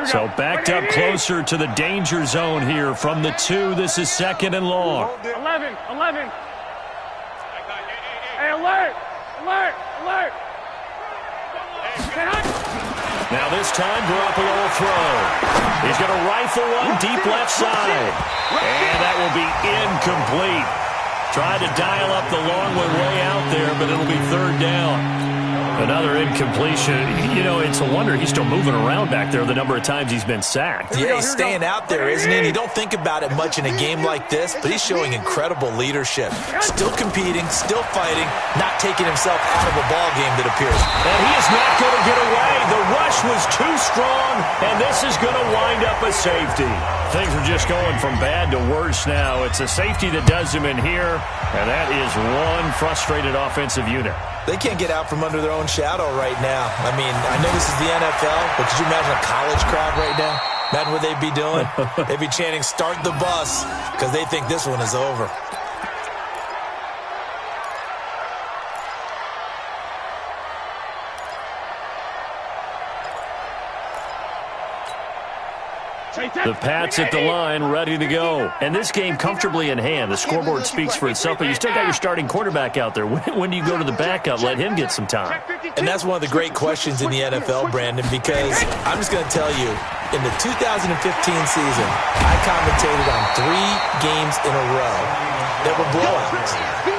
So backed up closer to the danger zone here from the 2. This is second and long. 11. Hey, alert! Now this time, Garoppolo will throw. He's going to rifle one deep left side. And that will be incomplete. Tried to dial up the long one way out there, but it'll be third down. Another incompletion. You know, it's a wonder he's still moving around back there the number of times he's been sacked. Yeah, he's staying out there, isn't he? And you don't think about it much in a game like this, but he's showing incredible leadership. Still competing, still fighting, not taking himself out of a ball game that appears. And he is not going to get away. The rush was too strong, and this is going to wind up a safety. Things are just going from bad to worse now. It's a safety that does him in here, and that is one frustrated offensive unit. They can't get out from under their own shadow right now. I mean, I know this is the NFL, but could you imagine a college crowd right now? Imagine what they'd be doing. They'd be chanting, "Start the bus," because they think this one is over. The Pats at the line, ready to go. And this game comfortably in hand. The scoreboard speaks for itself, but you still got your starting quarterback out there. When do you go to the backup? Let him get some time. And that's one of the great questions in the NFL, Brandon, because I'm just going to tell you, in the 2015 season, I commentated on 3 games in a row that were blowouts.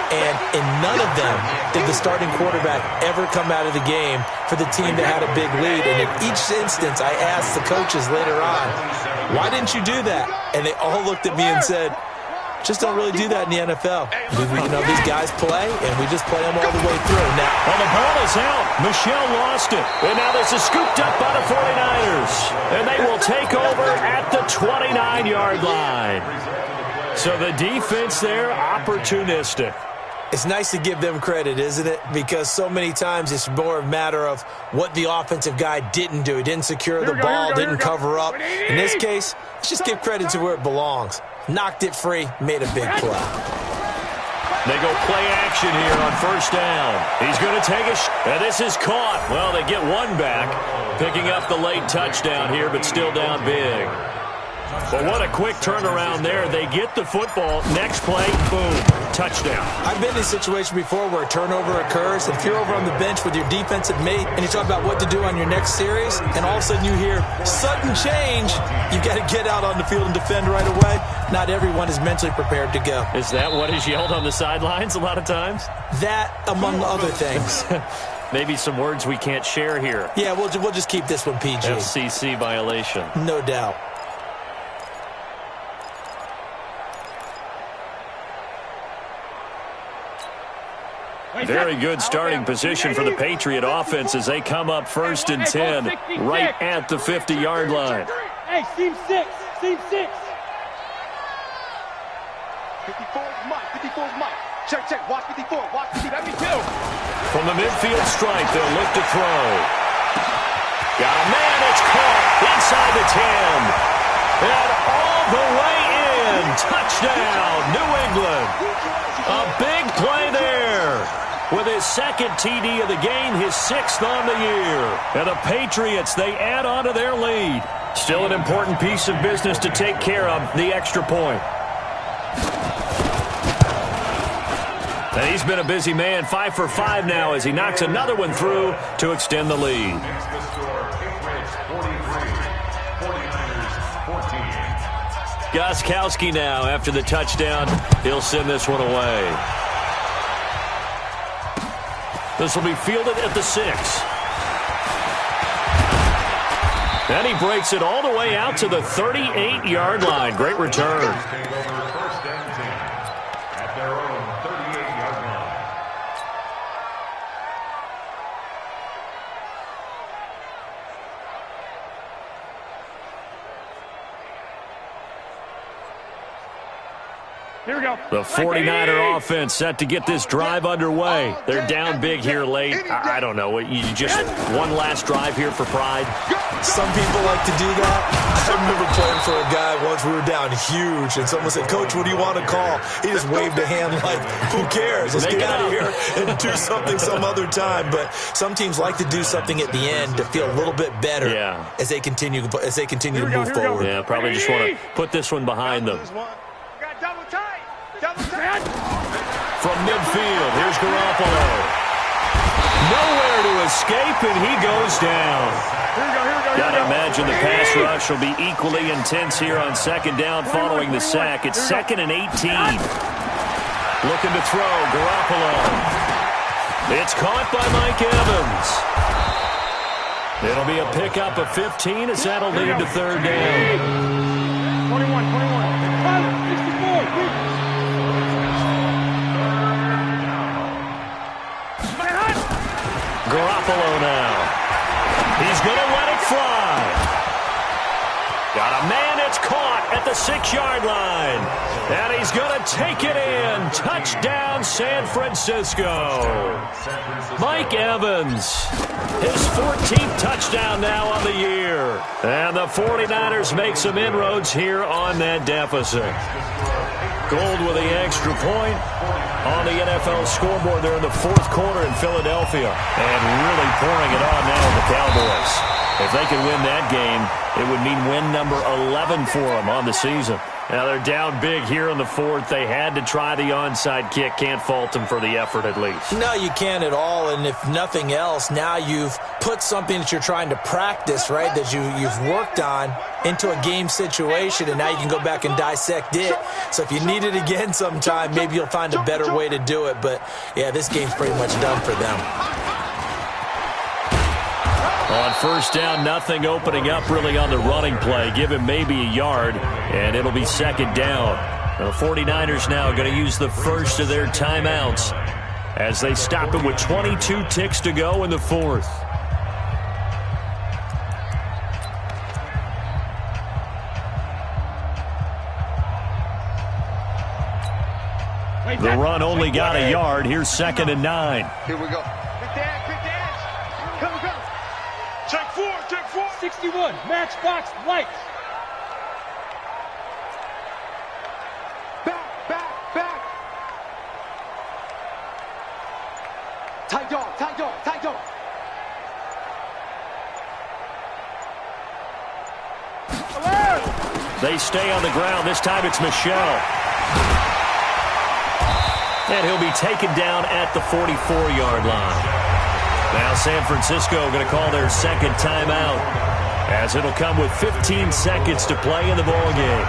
And in none of them did the starting quarterback ever come out of the game for the team that had a big lead. And in each instance, I asked the coaches later on, why didn't you do that? And they all looked at me and said, just don't really do that in the NFL. You know, these guys play, and we just play them all the way through. Now, well, the ball is out. Michelle lost it. And now this is scooped up by the 49ers. And they will take over at the 29-yard line. So the defense there, opportunistic. It's nice to give them credit, isn't it? Because so many times it's more a matter of what the offensive guy didn't do. He didn't secure the ball, didn't cover up. In this case, let's just give credit to where it belongs. Knocked it free, made a big play. They go play action here on first down. He's going to take a and this is caught. Well, they get one back, picking up the late touchdown here, but still down big. But what a quick turnaround there. They get the football. Next play, boom, touchdown. I've been in a situation before where a turnover occurs. If you're over on the bench with your defensive mate and you talk about what to do on your next series, and all of a sudden you hear sudden change, you got to get out on the field and defend right away. Not everyone is mentally prepared to go. Is that what is yelled on the sidelines a lot of times? That, among other things. Maybe some words we can't share here. Yeah, we'll just keep this one PG. FCC violation. No doubt. Very good starting position for the Patriot offense as they come up first and 10, right at the 50-yard line. Hey, seam 6. 54 Mike. 54 Mike. Check. Watch 54. Watch 54. Let me too. From the midfield stripe, they'll look to throw. Got a man. It's caught inside the 10. And all the way in. Touchdown, New England. A big play there. With his second TD of the game, his 6th on the year. And the Patriots, they add on to their lead. Still an important piece of business to take care of, the extra point. And he's been a busy man, 5 for 5 now as he knocks another one through to extend the lead. Makes the score Patriots 43, 49ers 14. Gostkowski now after the touchdown. He'll send this one away. This will be fielded at the 6. And he breaks it all the way out to the 38-yard line. Great return. Take over 1st and 10 at their own 38-yard line. Here we go. The 49er offense set to get this drive underway. They're down big here late. I don't know. You just one last drive here for pride. Some people like to do that. I remember playing for a guy once. We were down huge, and someone said, "Coach, what do you want to call?" He just waved a hand like, "Who cares? Let's get out of here and do something some other time." But some teams like to do something at the end to feel a little bit better as they continue to move forward. Yeah, probably just want to put this one behind them. Got double tight. Double tight. From midfield, here's Garoppolo. Nowhere to escape, and he goes down. Got to imagine the pass rush will be equally intense here on 2nd down following the sack. It's 2nd and 18. Looking to throw, Garoppolo. It's caught by Mike Evans. It'll be a pickup of 15 as that'll lead to 3rd down. 21. 64. Garoppolo now. He's going to let it fly. Got a man, it's caught at the 6-yard line. And he's going to take it in. Touchdown, San Francisco. Mike Evans, his 14th touchdown now on the year. And the 49ers make some inroads here on that deficit. Gold with the extra point on the NFL scoreboard there in the 4th quarter in Philadelphia. And really pouring it on now the Cowboys. If they can win that game, it would mean win number 11 for them on the season. Now they're down big here in the 4th. They had to try the onside kick. Can't fault them for the effort at least. No, you can't at all. And if nothing else, now you've put something that you're trying to practice, right, that you've worked on into a game situation, and now you can go back and dissect it. So if you need it again sometime, maybe you'll find a better way to do it. But, yeah, this game's pretty much done for them. On 1st down, nothing opening up really on the running play. Give him maybe a yard, and it'll be 2nd down. The 49ers now going to use the first of their timeouts as they stop it with 22 ticks to go in the 4th. The run only got a yard. Here's 2nd and 9. Here we go. Quick dance. Come. Check 4. 61. Matchbox lights. Back. Tight dog. They stay on the ground. This time it's Michel. And he'll be taken down at the 44-yard line. Now San Francisco going to call their 2nd timeout as it'll come with 15 seconds to play in the ballgame.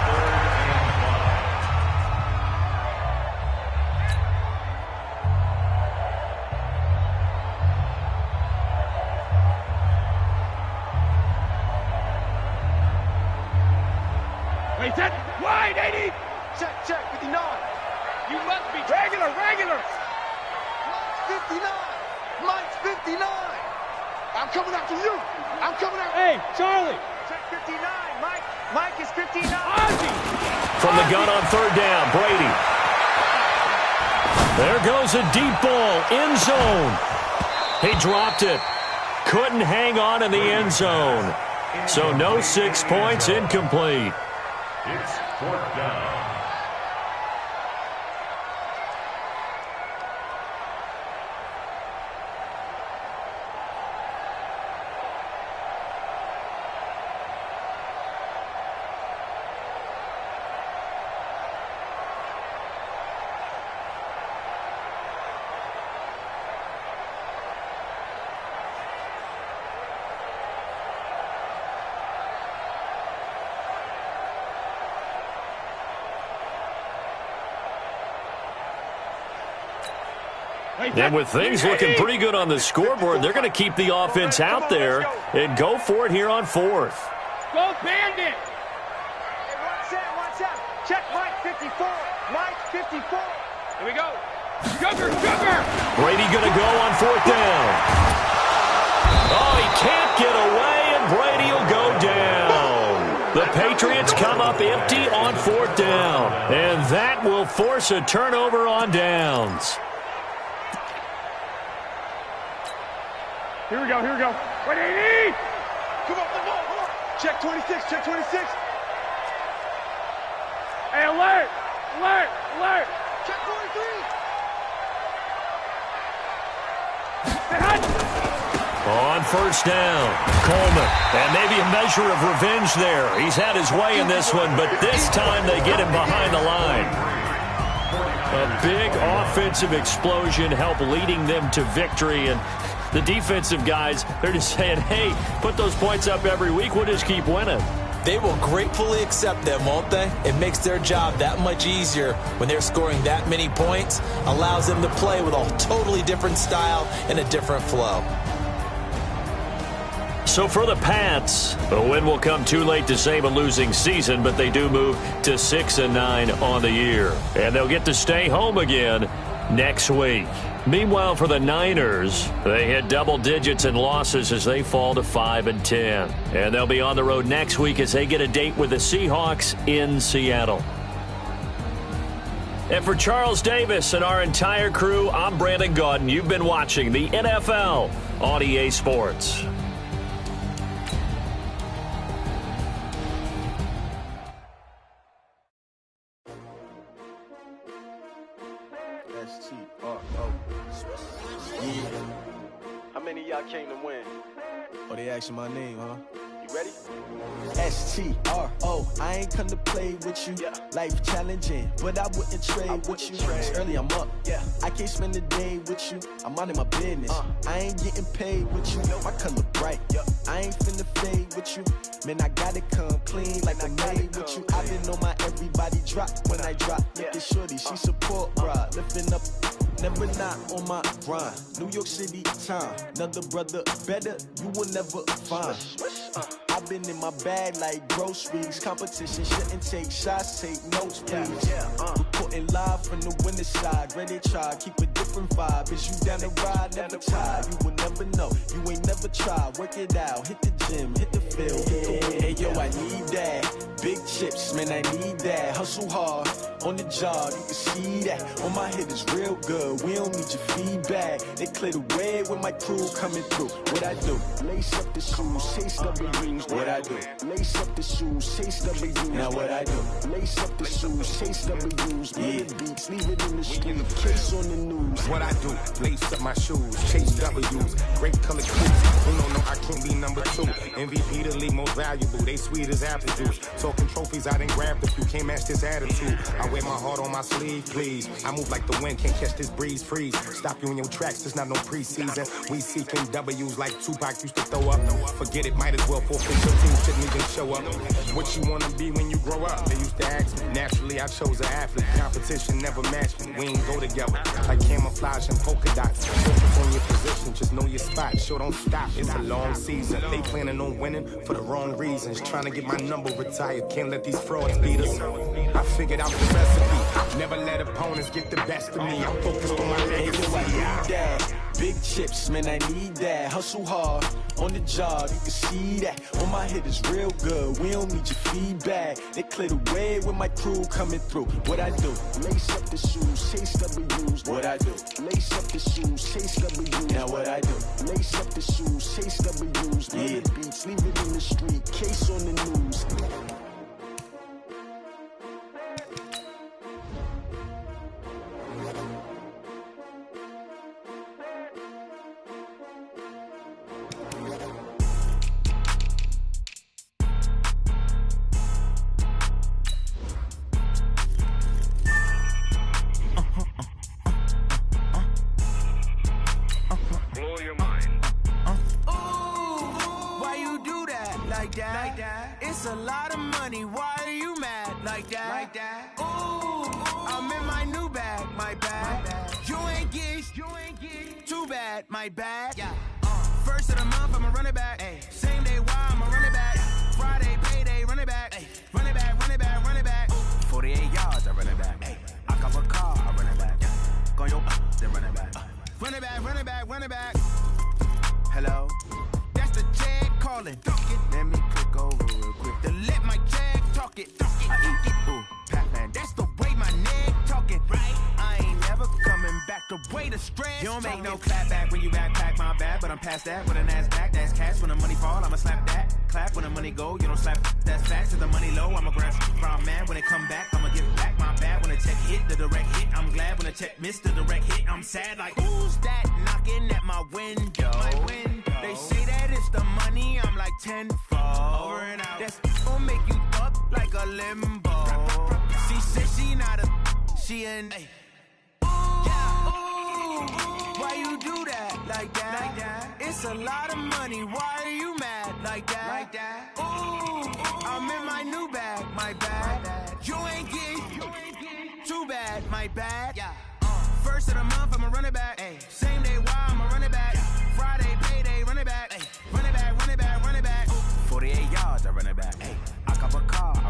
Wait, set. Wide, 80. Check 59. You must be regular. Mike's 59. I'm coming after you. Hey, Charlie. Check 59. Mike is 59. Ozzy. From the gun on 3rd down, Brady. There goes a deep ball, end zone. He dropped it. Couldn't hang on in the end zone. So no 6 points, incomplete. It's 4th down. And with things looking pretty good on the scoreboard, they're going to keep the offense out there and go for it here on 4th. Go Bandit! Hey, one set. Check Mike 54. Mike 54. Here we go. Sugar! Brady going to go on 4th down. Oh, he can't get away, and Brady will go down. The Patriots come up empty on 4th down, and that will force a turnover on downs. Here we go. What do you need? Come on. Check 26. Hey, alert! Check 43. On 1st down, Coleman. And maybe a measure of revenge there. He's had his way in this one, but this time they get him behind the line. A big offensive explosion helped leading them to victory, and the defensive guys, they're just saying, hey, put those points up every week. We'll just keep winning. They will gratefully accept them, won't they? It makes their job that much easier when they're scoring that many points. Allows them to play with a totally different style and a different flow. So for the Pats, the win will come too late to save a losing season, but they do move to 6-9 on the year. And they'll get to stay home again next week. Meanwhile, for the Niners, they hit double digits in losses as they fall to 5-10. And they'll be on the road next week as they get a date with the Seahawks in Seattle. And for Charles Davis and our entire crew, I'm Brandon Gaudin. You've been watching the NFL on EA Sports. How many of y'all came to win? Oh, they asking my name, huh? You ready? S-T-R-O, I ain't come to play with you. Yeah. Life challenging, but I wouldn't trade with you. It's early, I'm up. Yeah. I can't spend the day with you. I'm minding my business. I ain't getting paid with you. My color bright. I ain't finna fade with you. Man, I gotta come clean like I made with you. I've been on my everybody drop when I drop. Look at shorty, she support, bruh. Lifting up. Never not on my grind. New York City time. Another brother better, you will never find. I've been in my bag like groceries. Competition shouldn't take shots, take notes, please. Reporting live from the winning side. Ready to try, keep a different vibe. Is you down the ride, never tired. You will never know, you ain't never tried. Work it out, hit the gym, hit the field, hit the win. Hey yo, I need that. Big chips, man, I need that. Hustle hard, on the job, you can see that. On my head is real good, we don't need your feedback. They clear the way when my crew coming through. What I do? Lace up the shoes, chase W's. What I do? Lace up the shoes, chase W's. Now what I do? Lace up the shoes, chase W's. Yeah. Beats, leave it in the street, case on the news. What I do? Lace up my shoes, chase W's. Great color kids, no, I can't be number 2. MVP the league most valuable, they sweet as apple juice. Talking trophies, I done grabbed a few, can't match this attitude. I wear my heart on my sleeve, please. I move like the wind, can't catch this breeze, freeze. Stop you in your tracks, there's not no preseason. We seeking W's like Tupac used to throw up. Forget it, might as well forfeit your team, shouldn't even show up. What you wanna be when you grow up? They used to ask me. Naturally, I chose an athlete. Competition never matched me. We ain't go together. Like camouflage and polka dots. Focus on your position, just know your spot. Sure, don't stop, it's a long season. They planning on winning for the wrong reasons. Trying to get my number retired, can't let these frauds beat us. I figured out the recipe. Never let opponents get the best of me. I'm focused on my legacy. Big chips, man, I need that. Hustle hard, on the job, you can see that. On my head is real good, we don't need your feedback. They clear the way when my crew coming through. What I do? Lace up the shoes, chase W's. What I do? Lace up the shoes, chase W's. Now what I do? Lace up the shoes, chase W's. Yeah. Beats, leave it in the street, case on the news. like that. It's a lot of money, why are you mad like that? Ooh, I'm in my new bag, my bad. You ain't get too bad, my bad. First of the month, I'ma run it back. Same day, why I'ma run it back. Friday, payday, run it back. Run it back, run it back, run it back. 48 yards, I run it back. I cop a car, I run it back. Go yo, then run it back. Run it back, run it back, run it back. Hello? That's the jag calling. Let me click over real quick to let my jag talk it. Ooh, Pac-Man, that's the way my neck talking. Right? I ain't never coming back the way the stress. You don't make no clap back when you backpack, my bad, but I'm past that. With an ass back, that's cash. When the money fall, I'ma slap that. Clap when the money go, you don't slap. That's facts. If the money low, I'ma grab from man. When it come back, I'ma give back my bad. When the check hit, the direct hit, I'm glad. When the check missed the direct hit, I'm sad. Like, who's that knocking at my window? They say that it's the money, I'm like tenfold. Over and out. That's gon' make you up like a limbo. She said she not a, she an. Why you do that like that? It's a lot of money, why are you mad like that? Ooh, I'm in my new bag, my bad. You ain't get too bad, my bad. First of the month, I'ma run it back. Same day, why I'ma run it back. Friday, payday, run it back. Run it back, run it back, run it back. 48 yards, I run it back. I cop a car, I